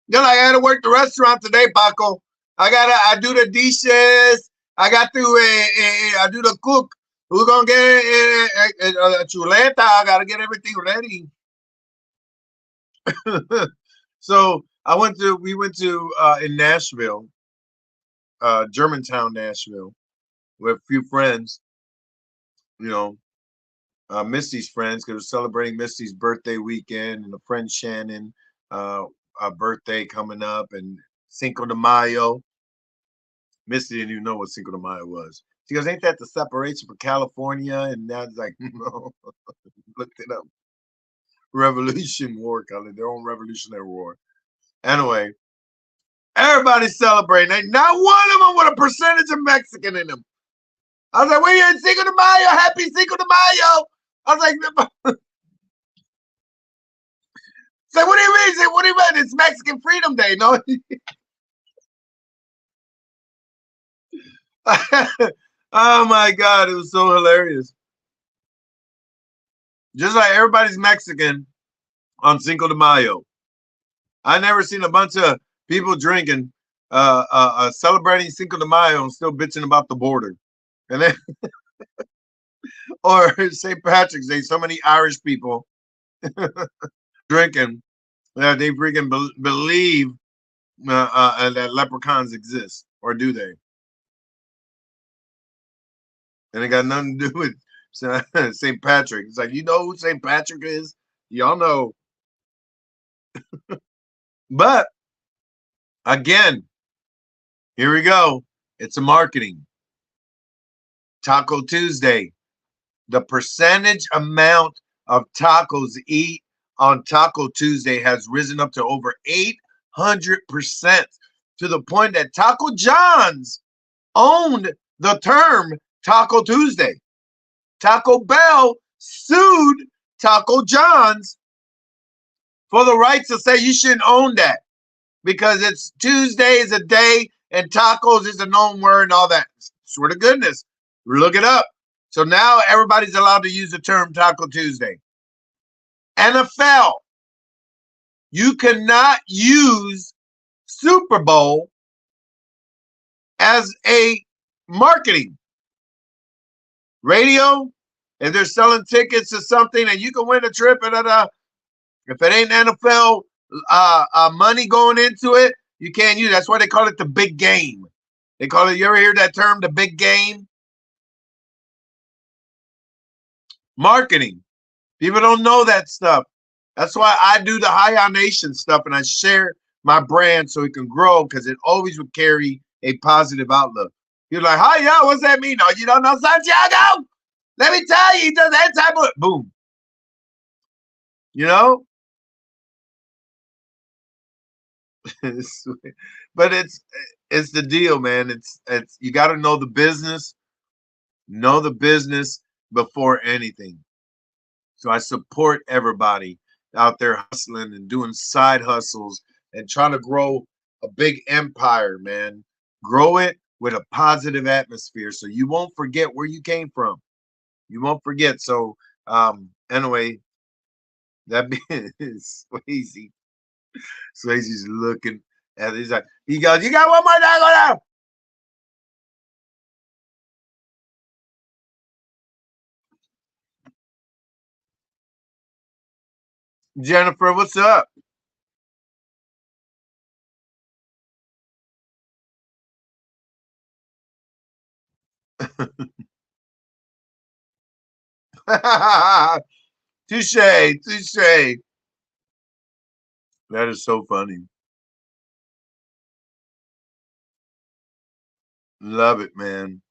You're like, I had to work the restaurant today, Paco. I do the dishes. I do the cook. We're gonna get a chuleta. I gotta get everything ready. So we went to in Nashville, Germantown, Nashville, with a few friends, you know, Misty's friends, because we're celebrating Misty's birthday weekend, and a friend Shannon, a birthday coming up, and Cinco de Mayo. Misty didn't even know what Cinco de Mayo was. She goes, "Ain't that the separation for California?" And that's like, no, looked it up. Revolution War, calling their own Revolutionary War. Anyway, everybody's celebrating. Ain't not one of them with a percentage of Mexican in them. I was like, "We're in Cinco de Mayo, happy Cinco de Mayo." I was like, "So what do you mean? What do you mean? It's Mexican Freedom Day, no?" Oh my God, it was so hilarious. Just like everybody's Mexican on Cinco de Mayo. I never seen a bunch of people drinking, celebrating Cinco de Mayo and still bitching about the border. And then, or St. Patrick's Day, so many Irish people drinking that they freaking believe that leprechauns exist, or do they? And it got nothing to do with St. Patrick. It's like, you know who St. Patrick is? Y'all know. But again, here we go. It's a marketing. Taco Tuesday. The percentage amount of tacos eat on Taco Tuesday has risen up to over 800%, to the point that Taco John's owned the term Taco Tuesday. Taco Bell sued Taco John's for the right to say you shouldn't own that because it's Tuesday is a day and tacos is a known word and all that. Swear to goodness, look it up. So now everybody's allowed to use the term Taco Tuesday. NFL, you cannot use Super Bowl as a marketing. Radio, if they're selling tickets to something and you can win a trip, if it ain't NFL money going into it, you can't use it. That's why they call it the big game. They call it, you ever hear that term, the big game? Marketing. People don't know that stuff. That's why I do the High Nation stuff and I share my brand so it can grow, because it always would carry a positive outlook. You're like, Hiya, what's that mean? Oh, you don't know Santiago? Let me tell you, he does that type of boom. You know? But it's the deal, man. It's you got to know the business, before anything. So I support everybody out there hustling and doing side hustles and trying to grow a big empire, man. Grow it with a positive atmosphere so you won't forget where you came from. You won't forget. So anyway, that being Swayze. Swayze's looking at it. He's like, he goes, you got one more time, go down. Jennifer, what's up? Touche, touche. That is so funny. Love it, man.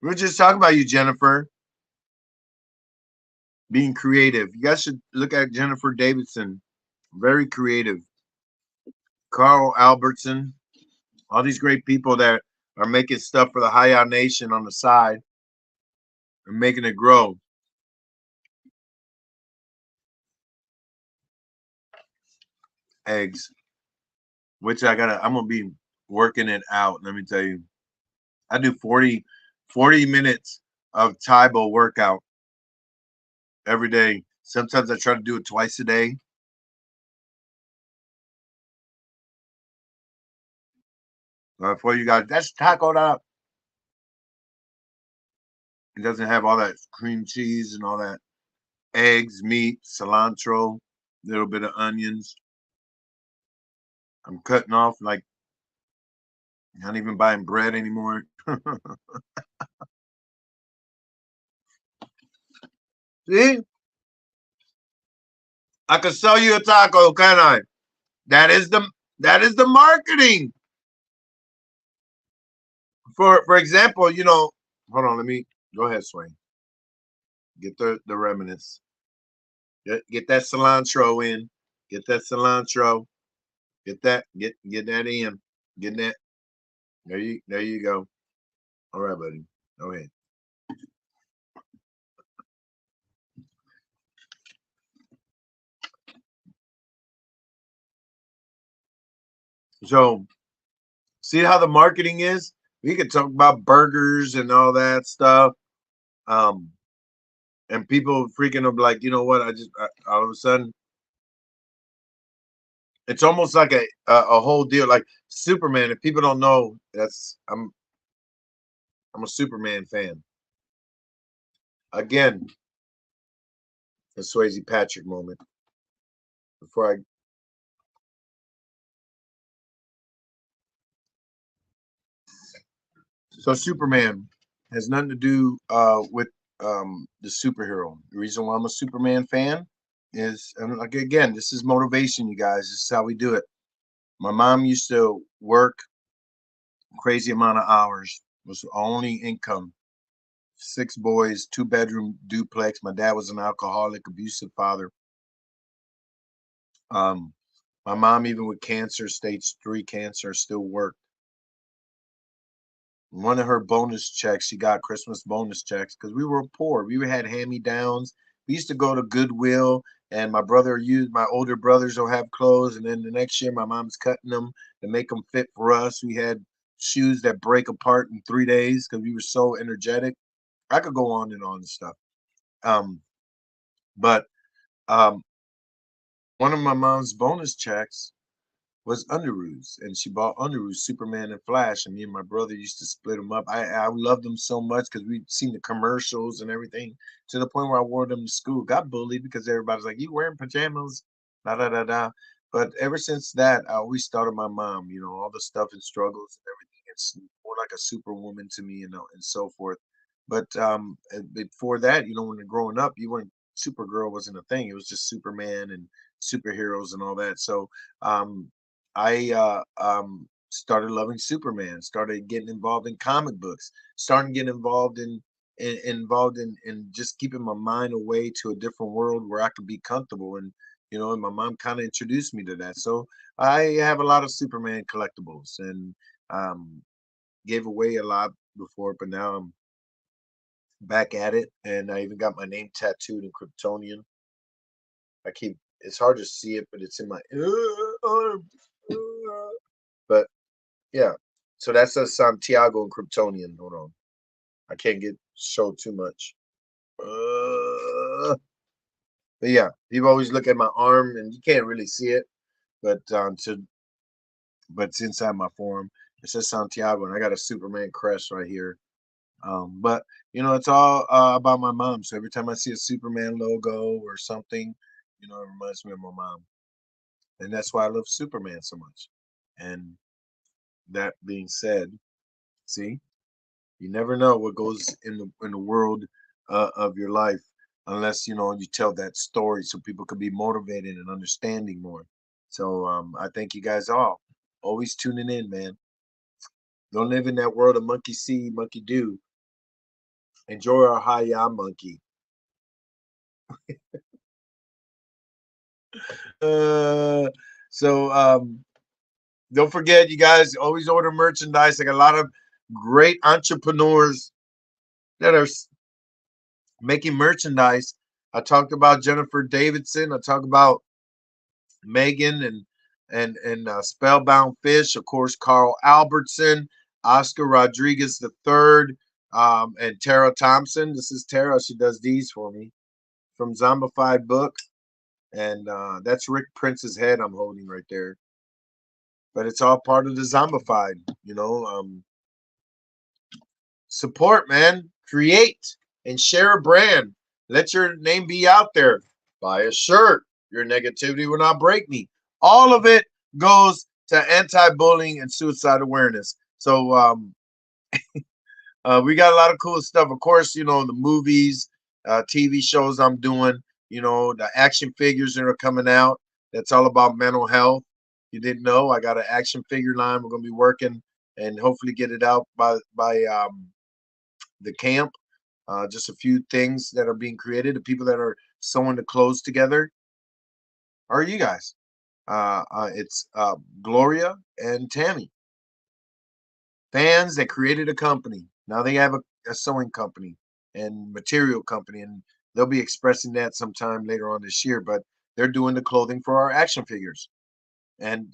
We're just talking about you, Jennifer, being creative. You guys should look at Jennifer Davidson. Very creative. Carl Albertson. All these great people that are making stuff for the High Nation on the side and making it grow. Eggs, which I'm gonna be working it out. Let me tell you. I do 40 minutes of Taibo workout every day. Sometimes I try to do it twice a day. For you guys, that's taco up. It doesn't have all that cream cheese and all that eggs, meat, cilantro, little bit of onions. I'm cutting off, like, not even buying bread anymore. See, I could sell you a taco, can I? That is the marketing. For example, hold on, let me go ahead, Swain. Get the remnants. Get that cilantro in. Get that cilantro. Get that in. Get that. There you go. All right, buddy. Go ahead. So see how the marketing is? We could talk about burgers and all that stuff. Um, and people freaking up like, you know what? All of a sudden, it's almost like a whole deal. Like Superman. If people don't know, I'm a Superman fan. Again, a Swayze Patrick moment. Before I So Superman has nothing to do with the superhero. The reason why I'm a Superman fan is, and like again, this is motivation, you guys. This is how we do it. My mom used to work crazy amount of hours. Was the only income. Six boys, 2-bedroom duplex. My dad was an alcoholic, abusive father. Um, my mom, even with cancer, stage 3 cancer, still worked. One of her bonus checks, she got Christmas bonus checks because we were poor. We had hand-me-downs. We used to go to Goodwill, and my older brothers will have clothes, and then the next year my mom's cutting them to make them fit for us. We had shoes that break apart in 3 days because we were so energetic. I could go on and stuff. Um, but um, one of my mom's bonus checks was Underoos, and she bought Underoos, Superman and Flash, and me and my brother used to split them up. I loved them so much because we'd seen the commercials and everything, to the point where I wore them to school. Got bullied because everybody's like, "You wearing pajamas?" Da da da da. But ever since that, I always thought of my mom. All the stuff and struggles and everything. It's more like a superwoman to me, and so forth. But before that, when you're growing up, you weren't Supergirl wasn't a thing. It was just Superman and superheroes and all that. So um, I started loving Superman, started getting involved in comic books, starting getting involved in just keeping my mind away to a different world where I could be comfortable. And my mom kind of introduced me to that. So I have a lot of Superman collectibles, and um, gave away a lot before, but now I'm back at it, and I even got my name tattooed in Kryptonian. It's hard to see it, but it's in my arm. But yeah, so that's a Santiago and Kryptonian. Hold on, I can't get show too much. But yeah, people always look at my arm, and you can't really see it, but it's inside my forearm. It says Santiago, and I got a Superman crest right here. But it's all about my mom. So every time I see a Superman logo or something, it reminds me of my mom, and that's why I love Superman so much. And that being said, see, you never know what goes in the world of your life unless you tell that story so people could be motivated and understanding more. So I thank you guys all always tuning in, man. Don't live in that world of monkey see, monkey do. Enjoy our high monkey. Uh, so don't forget, you guys always order merchandise. I got a lot of great entrepreneurs that are making merchandise. I talked about Jennifer Davidson. I talked about Megan and Spellbound Fish. Of course, Carl Albertson, Oscar Rodriguez the third, and Tara Thompson. This is Tara. She does these for me from Zombified Book, and that's Rick Prince's head I'm holding right there. But it's all part of the Zombified. Support, man. Create and share a brand. Let your name be out there. Buy a shirt. Your negativity will not break me. All of it goes to anti-bullying and suicide awareness. So we got a lot of cool stuff. Of course, the movies, TV shows I'm doing. The action figures that are coming out. That's all about mental health. You didn't know I got an action figure line. We're gonna be working and hopefully get it out by the camp. Just a few things that are being created. The people that are sewing the clothes together are you guys. It's Gloria and Tammy, fans that created a company. Now they have a sewing company and material company, and they'll be expressing that sometime later on this year. But they're doing the clothing for our action figures. And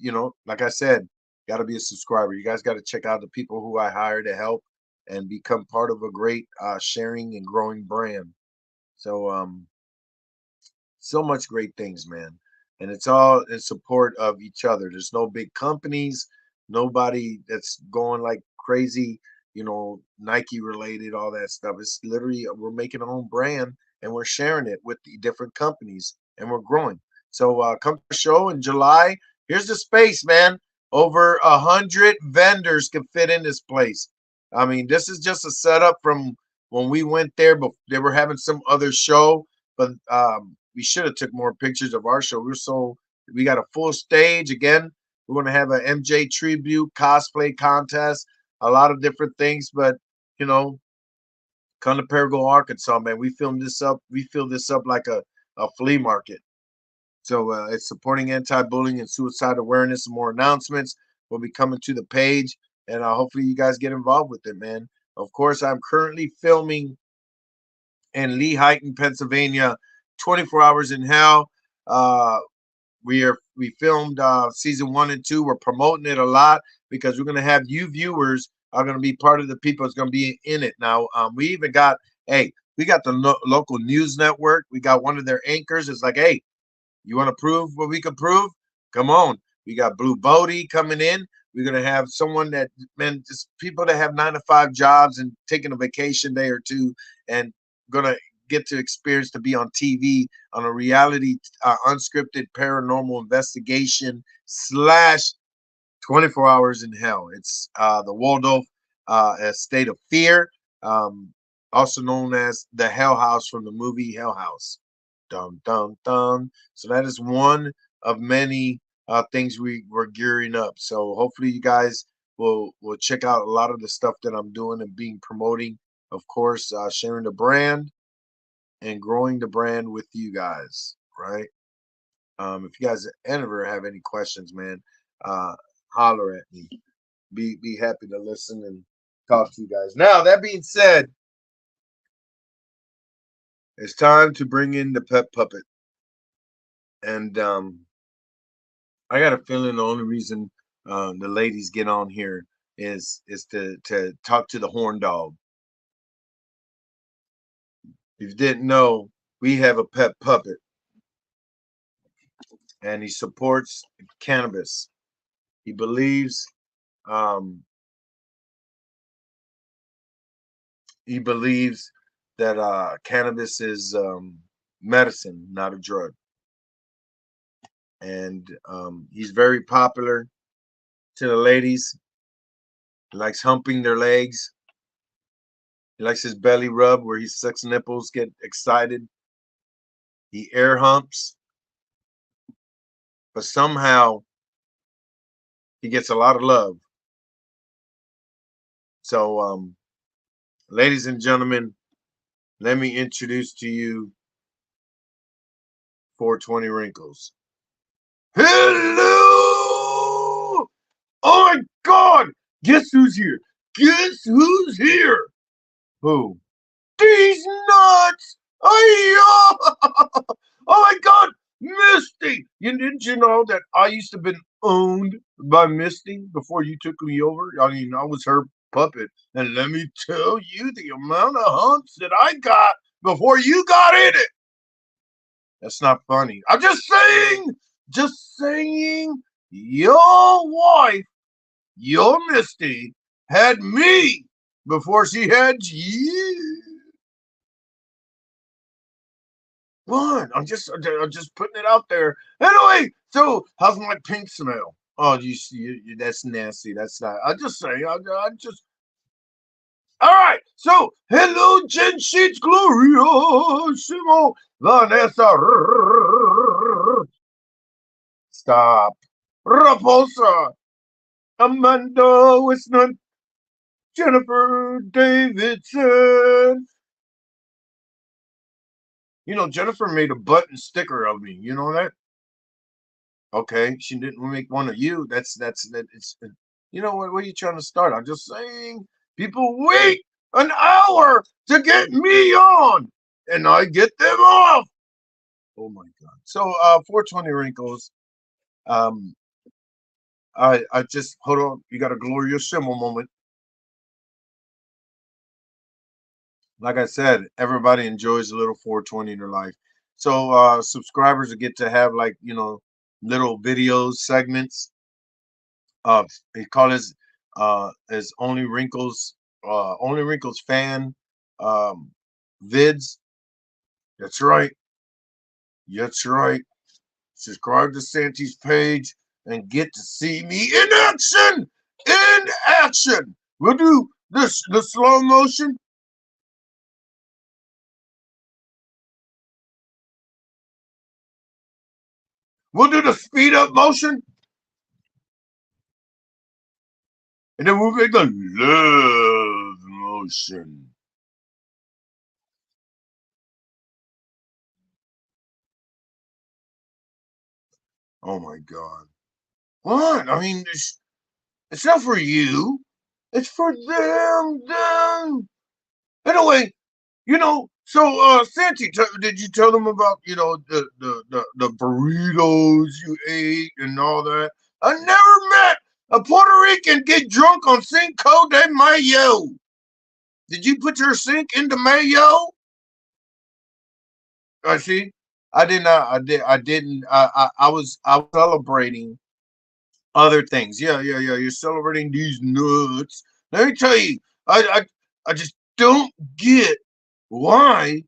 like I said, got to be a subscriber. You guys got to check out the people who I hire to help and become part of a great sharing and growing brand. So so much great things, man. And it's all in support of each other. There's no big companies, nobody that's going like crazy, Nike related, all that stuff. It's literally we're making our own brand and we're sharing it with the different companies and we're growing. So come to the show in July. Here's the space, man. Over 100 vendors can fit in this place. I mean, this is just a setup from when we went there, but they were having some other show. But we should have took more pictures of our show. We got a full stage again. We're going to have an MJ tribute cosplay contest, a lot of different things. But you know, come to Paragould, Arkansas, man. We filmed this up. We fill this up like a flea market. So it's supporting anti-bullying and suicide awareness. More announcements will be coming to the page, and hopefully you guys get involved with it, man. Of course, I'm currently filming in Lehighton, Pennsylvania, 24 Hours in Hell. Uh, we filmed season 1 and 2. We're promoting it a lot because we're gonna have you viewers are gonna be part of the people that's gonna be in it. Now we even got we got the local news network. We got one of their anchors. It's like, hey, you want to prove what we can prove? Come on. We got Blue Bodie coming in. We're gonna have someone that, man, just people that have 9 to 5 jobs and taking a vacation day or two, and gonna get to experience to be on TV on a reality, unscripted paranormal investigation slash 24 Hours in Hell. It's the Waldorf State of Fear, um, also known as the Hell House from the movie Hell House. Dum dum dum. So that is one of many things we're gearing up. So hopefully you guys will check out a lot of the stuff that I'm doing and being promoting. Of course, sharing the brand and growing the brand with you guys, right? If you guys ever have any questions, man, uh, holler at me. Be happy to listen and talk to you guys. Now, that being said, it's time to bring in the pet puppet. And I got a feeling the only reason the ladies get on here is to talk to the horn dog. If you didn't know, we have a pet puppet, and he supports cannabis. He believes um, he believes that cannabis is medicine, not a drug. And he's very popular to the ladies. He likes humping their legs. He likes his belly rub where his sex nipples get excited. He air humps, but somehow he gets a lot of love. So, ladies and gentlemen, let me introduce to you 420 Wrinkles. Hello! Oh my God! Guess who's here? Guess who's here? Who? These nuts! Oh, oh my God! Misty! Didn't you know that I used to have been owned by Misty before you took me over? I mean, I was her puppet. And let me tell you the amount of humps that I got before you got in it. That's not funny. I'm just saying, your wife, your Misty, had me before she had you. What? I'm just putting it out there. Anyway, so how's my pink smell? Oh, you see, that's nasty. That's not. I just say, I just. All right. So, hello, Jen Sheets, Gloria, Simo, Vanessa. Stop. Raposa, Amanda Wisnant, Jennifer Davidson. You know, Jennifer made a button sticker of me. You know that? Okay, she didn't make one of you. It's. You know what? What are you trying to start? I'm just saying. People wait an hour to get me on, and I get them off. Oh my God! So, 420 Wrinkles. Um, I just hold on. You got a Gloria Schimmel moment. Like I said, everybody enjoys a little 420 in their life. So subscribers get to have, like, little videos segments. He call his Only Wrinkles fan um vids. That's right. That's right. Subscribe to Santi's page and get to see me in action. In action. We'll do this the slow motion. We'll do the speed up motion. And then we'll make the love motion. Oh my God. What? I mean, it's not for you. It's for them. Anyway, so Santi, did you tell them about, the burritos you ate and all that? I never met a Puerto Rican get drunk on Cinco de Mayo. Did you put your sink into mayo? I see. I did not. I didn't. I was celebrating other things. Yeah, yeah, yeah. You're celebrating these nuts. Let me tell you, I just don't get why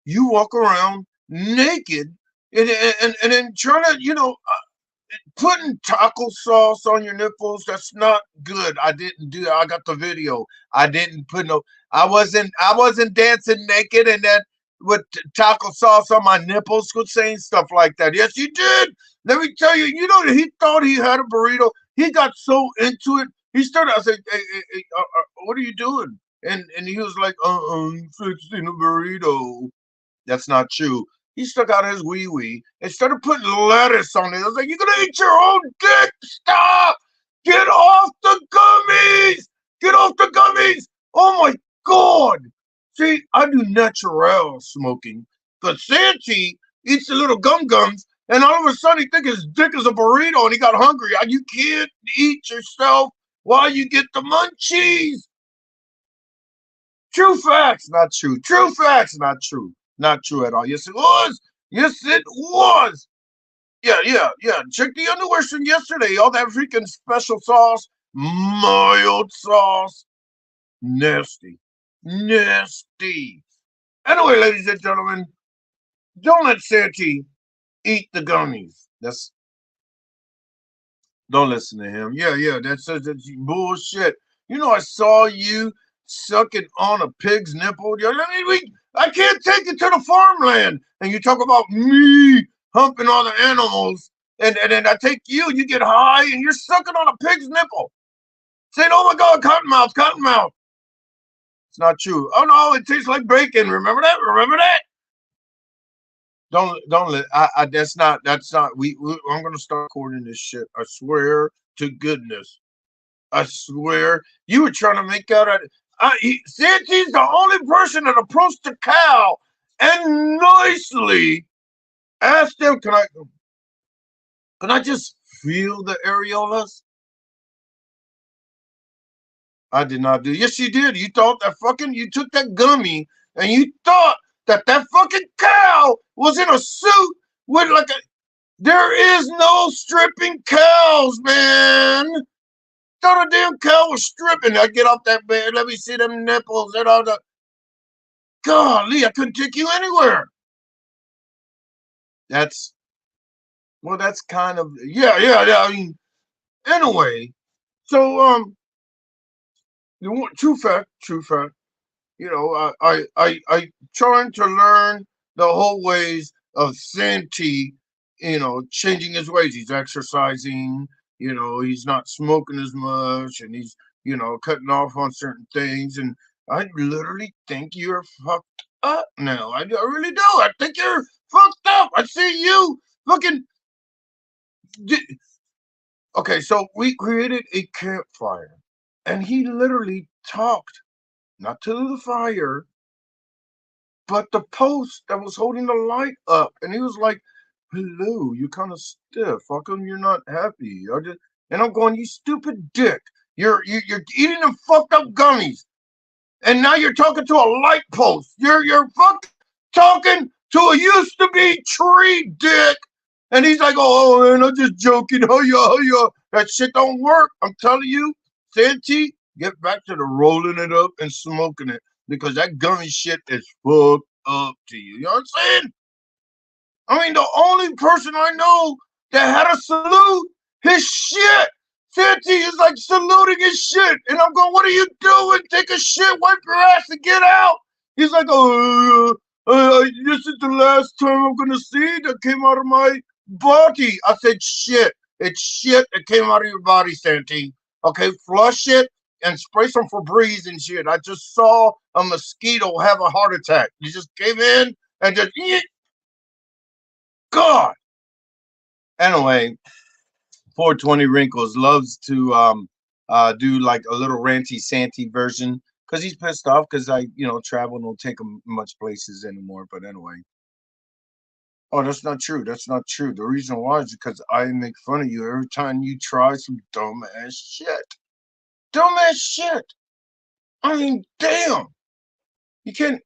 you walk around naked and then trying to, putting taco sauce on your nipples. That's not good. I didn't do that. I got the video. I didn't put no. I wasn't dancing naked and then with taco sauce on my nipples. Quit saying stuff like that. Yes, you did. Let me tell you. He thought he had a burrito. He got so into it. He started. I said, hey, "What are you doing?" And he was like, I'm fixing a burrito. That's not true. He stuck out his wee wee and started putting lettuce on it. I was like, "You're gonna eat your own dick! Stop! Get off the gummies! Get off the gummies! Oh my god!" See, I do natural smoking, but Santi eats the little gums, and all of a sudden he thinks his dick is a burrito, and he got hungry. You can't eat yourself while you get the munchies. True facts, not true. True facts, not true. Not true at all. Yes, it was. Yes, it was. Yeah, yeah, yeah. Check the underwear from yesterday. All that freaking special sauce, mild sauce. Nasty. Nasty. Anyway, ladies and gentlemen, don't let Santi eat the gummies. Don't listen to him. Yeah, yeah, that's bullshit. I saw you sucking on a pig's nipple. I can't take it to the farmland. And you talk about me humping all the animals. And then I take you get high, and you're sucking on a pig's nipple. Saying, oh my God, cottonmouth, cottonmouth. It's not true. Oh no, it tastes like bacon. Remember that? Remember that? Don't let that's not I'm gonna start recording this shit. I swear to goodness. I swear, you were trying to make out. Santi's the only person that approached the cow and nicely asked him, "Can I just feel the areolas?" I did not do. Yes, you did. You took that gummy and you thought that fucking cow was in a suit with like a. There is no stripping cows, man. Thought a damn cow was stripping. I get off that bed. Let me see them nipples and all the. Golly, I couldn't take you anywhere. That's that's kind of yeah, yeah, yeah. I mean, anyway, so true fact, true fact. I trying to learn the whole ways of Santi. Changing his ways. He's exercising. He's not smoking as much, and he's cutting off on certain things. And I literally think you're fucked up now. I really do. I think you're fucked up. I see you looking. Okay, so we created a campfire, and he literally talked not to the fire, but the post that was holding the light up, and he was like, "Hello, you kind of stiff. How come you're not happy?" And I'm going, "You stupid dick! You're eating them fucked up gummies, and now you're talking to a light post. You're fucking talking to a used to be tree, dick." And he's like, "Oh man, I'm just joking. Oh yeah, oh yeah. That shit don't work. I'm telling you, Santi, get back to the rolling it up and smoking it because that gummy shit is fucked up to you. You know what I'm saying? I mean, the only person I know that had a salute his shit. Santi is like saluting his shit. And I'm going, what are you doing? Take a shit, wipe your ass, and get out. He's like, this is the last time I'm going to see that came out of my body. I said, shit. It's shit that came out of your body, Santi. Okay, flush it and spray some Febreze and shit. I just saw a mosquito have a heart attack. You just came in and just, God. Anyway, 420 Wrinkles loves to do like a little ranty Santy version because he's pissed off because I travel and don't take him much places anymore. But anyway, oh, that's not true. That's not true. The reason why is because I make fun of you every time you try some dumbass shit. Dumbass shit. I mean, damn. You can't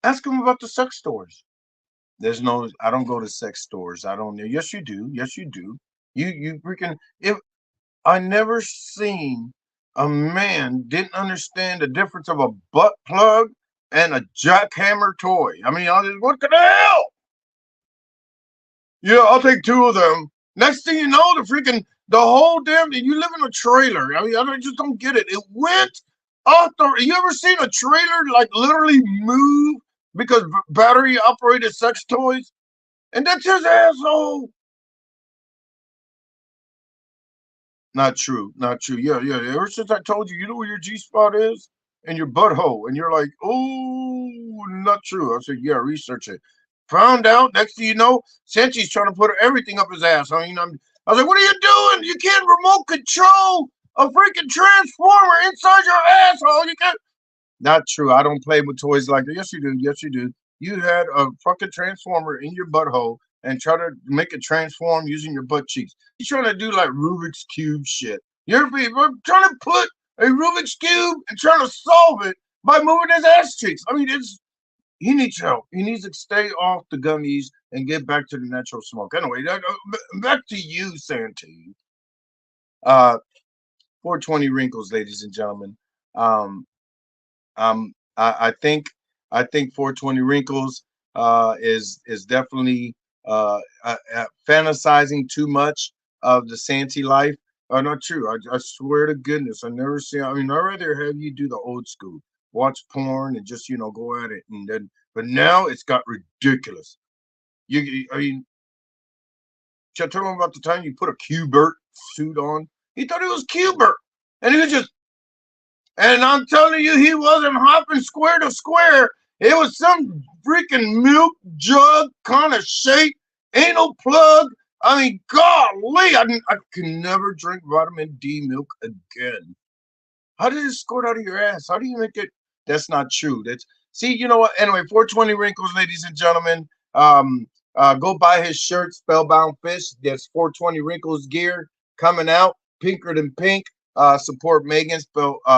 ask him about the sex stores. I don't go to sex stores. I don't know. Yes, you do. Yes, you do. You freaking if I never seen a man didn't understand the difference of a butt plug and a jackhammer toy. I mean, what the hell? Yeah, I'll take two of them. Next thing you know, the whole damn thing. You live in a trailer. I mean, I just don't get it. It went off the. You ever seen a trailer like literally move because battery operated sex toys? And that's his asshole. Not true. Not true. Yeah, yeah. Ever since I told you, you know where your G spot is and your butthole, and you're like, oh, not true. I said, yeah, research it. Found out. Next thing you know, Senchi's trying to put everything up his ass. I mean, I was like, what are you doing? You can't remote control a freaking transformer inside your asshole. You can't. Not true. I don't play with toys like that. Yes, you do. Yes, you do. You had a fucking transformer in your butthole and try to make it transform using your butt cheeks. He's trying to do like Rubik's Cube shit. You're trying to put a Rubik's Cube and trying to solve it by moving his ass cheeks. I mean, he needs help. He needs to stay off the gummies and get back to the natural smoke. Anyway, back to you, Santee. 420 wrinkles, ladies and gentlemen. Um, I think 420 wrinkles is definitely fantasizing too much of the Santee life. Not true. I swear to goodness, I never see. I mean, I'd rather have you do the old school, watch porn and just go at it, and then. But now it's got ridiculous. I mean, should I tell him about the time you put a Q*bert suit on? He thought it was Q*bert, and he was just. And I'm telling you, he wasn't hopping square to square. It was some freaking milk jug kind of shape, anal plug. I mean, golly, I can never drink vitamin D milk again. How did it squirt out of your ass? How do you make it? That's not true. See, you know what? Anyway, 420 wrinkles, ladies and gentlemen. Go buy his shirt, Spellbound Fish. There's 420 wrinkles gear coming out, pinker than pink. Support Megan,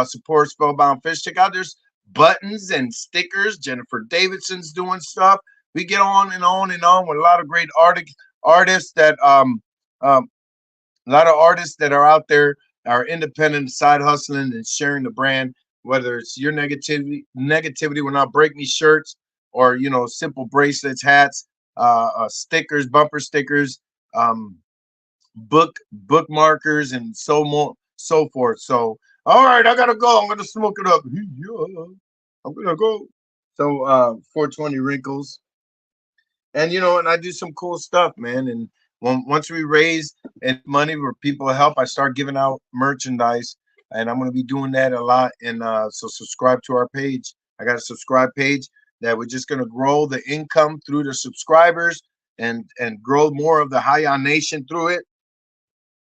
support Spellbound Fish. Check out there's buttons and stickers. Jennifer Davidson's doing stuff. We get on and on and on with a lot of great artists that a lot of artists that are out there are independent, side hustling and sharing the brand. Whether it's your negativity will not break me shirts, or simple bracelets, hats, stickers, bumper stickers, um, bookmarkers, and so forth. So, all right, I gotta go. I'm gonna smoke it up. Yeah, I'm gonna go. So, 420 wrinkles, and and I do some cool stuff, man. And once we raise money where people help, I start giving out merchandise, and I'm gonna be doing that a lot. And so, subscribe to our page. I got a subscribe page that we're just gonna grow the income through the subscribers and grow more of the Haya Nation through it,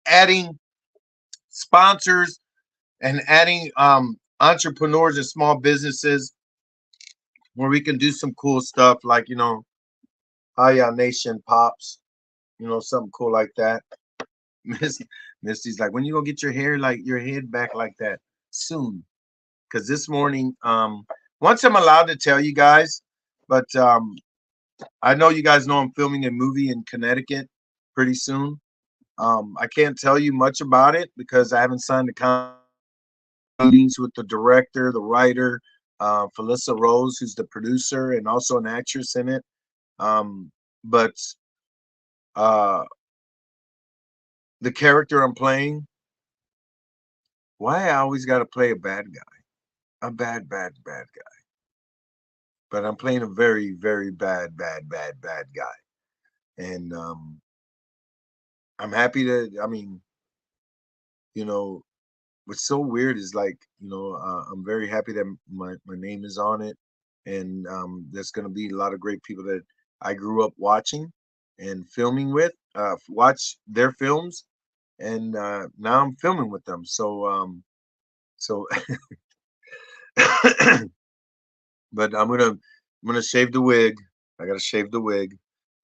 adding sponsors and adding entrepreneurs and small businesses where we can do some cool stuff like Haya Nation Pops, something cool like that. Misty's like, when you gonna get your hair like your head back like that? Soon. Because this morning, once I'm allowed to tell you guys, but I know you guys know I'm filming a movie in Connecticut pretty soon. I can't tell you much about it because I haven't signed the contract. Meetings with the director, the writer, Felissa Rose, who's the producer and also an actress in it. But the character I'm playing, why I always got to play a bad guy, a bad guy. But I'm playing a very, very bad guy, and I'm happy to. I mean, what's so weird is like I'm very happy that my name is on it, and there's going to be a lot of great people that I grew up watching and filming with, watch their films, and now I'm filming with them. So but I'm gonna shave the wig. I gotta shave the wig.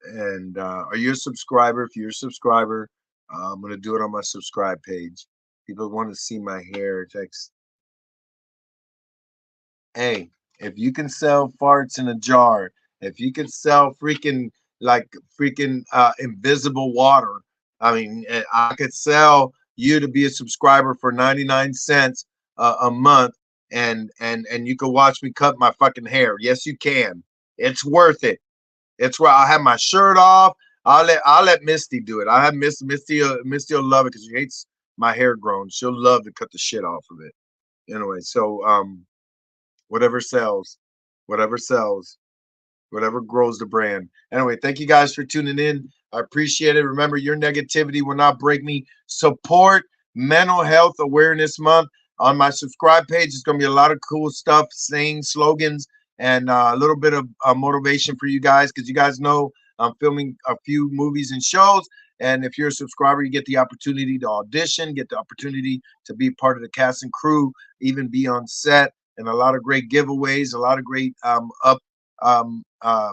And are you a subscriber? If you're a subscriber, I'm gonna do it on my subscribe page. People want to see my hair. Text, hey, if you can sell farts in a jar, if you can sell freaking invisible water, I mean, I could sell you to be a subscriber for 99 cents a month, and you can watch me cut my fucking hair. Yes, you can. It's worth it. It's where I'll have my shirt off. I'll let Misty do it. I have Misty will love it because she hates my hair grown. She'll love to cut the shit off of it. Anyway, so whatever sells, whatever sells, whatever grows the brand. Anyway, thank you guys for tuning in. I appreciate it. Remember, your negativity will not break me. Support Mental Health Awareness Month on my subscribe page. It's going to be a lot of cool stuff, saying slogans, and a little bit of motivation for you guys, because you guys know I'm filming a few movies and shows. And if you're a subscriber, you get the opportunity to audition, get the opportunity to be part of the cast and crew, even be on set, and a lot of great giveaways, a lot of great um, uh,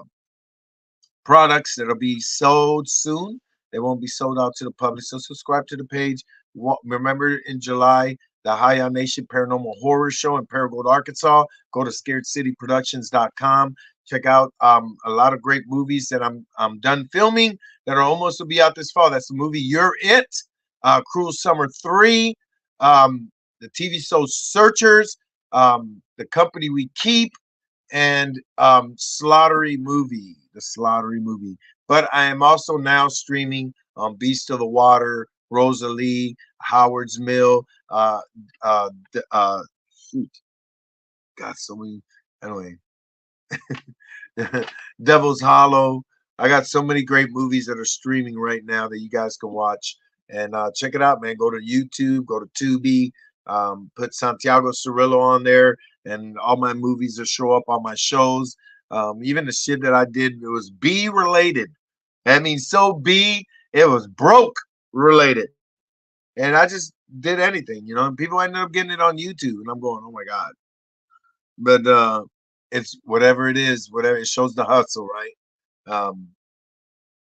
products that'll be sold soon. They won't be sold out to the public. So subscribe to the page. Remember, in July, the High Nation Paranormal Horror Show in Paragould, Arkansas. Go to scaredcityproductions.com. Check out a lot of great movies that I'm done filming that are almost to be out this fall. That's the movie You're It, Cruel Summer 3, the TV show Searchers, The Company We Keep, and the Slaughtery movie. But I am also now streaming on Beast of the Water, Rosalie, Howard's Mill, shoot, got so many. Anyway, Devil's Hollow. I got so many great movies that are streaming right now that you guys can watch, and check it out, man. Go to YouTube, go to Tubi, put Santiago Cirillo on there, and all my movies will show up on my shows. Even the shit that I did, it was B related. That means so B, it was broke related, and I just did anything, and people ended up getting it on YouTube, and I'm going, oh my god. But it's whatever it is, whatever it shows the hustle, right? Um,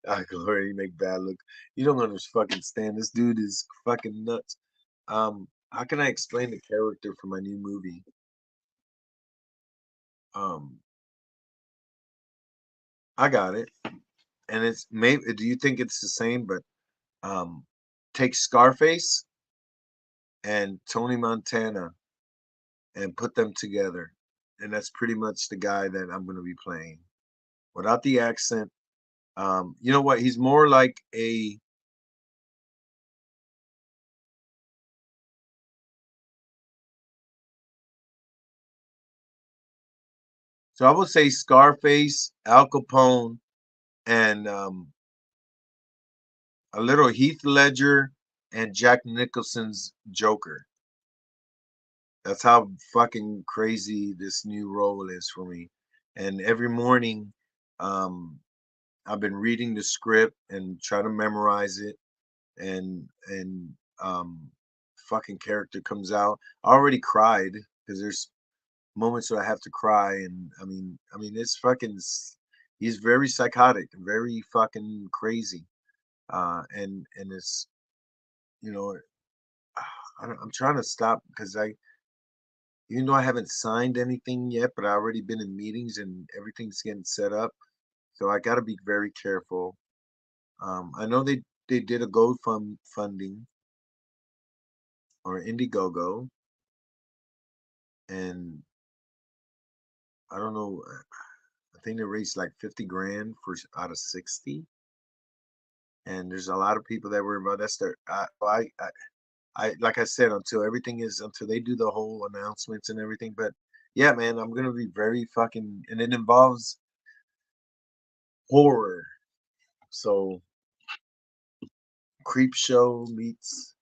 I can already make bad look. You don't understand. This dude is fucking nuts. How can I explain the character for my new movie? Um, I got it, and it's maybe. Do you think it's the same? But um, take Scarface and Tony Montana and put them together, and that's pretty much the guy that I'm going to be playing without the accent. You know what? He's more like a. So I would say Scarface, Al Capone, and a little Heath Ledger and Jack Nicholson's Joker. That's how fucking crazy this new role is for me. And every morning, um, I've been reading the script and try to memorize it, and fucking character comes out. I already cried because there's moments where I have to cry, and I mean, it's fucking. He's very psychotic, very fucking crazy, and it's you know I'm trying to stop because even though I haven't signed anything yet, but I already been in meetings and everything's getting set up, so I got to be very careful. I know they did a GoFunding or Indiegogo, and I don't know. I think they raised like 50 grand for out of 60, and there's a lot of people that were involved. That's their. I like I said, until they do the whole announcements and everything. But yeah, man, I'm gonna be very fucking, and it involves horror. So Creep Show meets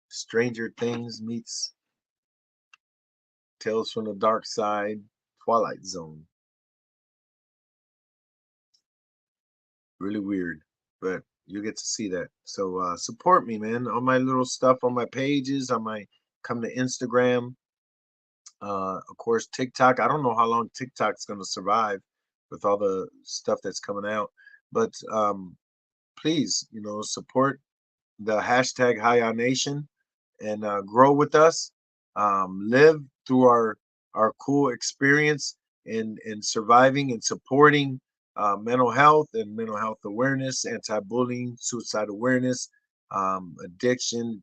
Stranger Things meets Tales from the Dark Side, Twilight Zone. Really weird, but you get to see that. So support me, man. All my little stuff on my pages, on my come to Instagram. Of course, TikTok. I don't know how long TikTok's going to survive with all the stuff that's coming out, but please, support the hashtag High Nation and grow with us. Live through our cool experience in surviving and supporting mental health and mental health awareness, anti-bullying, suicide awareness, addiction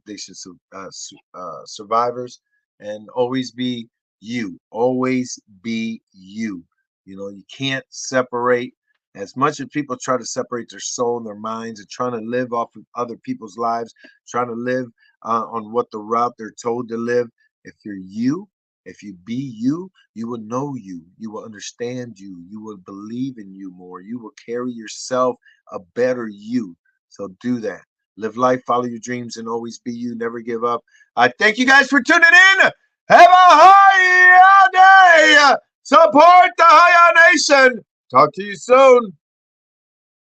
survivors, and always be you. Always be you. You know, you can't separate. As much as people try to separate their soul and their minds and trying to live off of other people's lives, trying to live on what the route they're told to live, if you're you, if you be you, you will know you. You will understand you. You will believe in you more. You will carry yourself a better you. So do that. Live life, follow your dreams, and always be you. Never give up. I thank you guys for tuning in. Have a high day. Support the High Nation. Talk to you soon.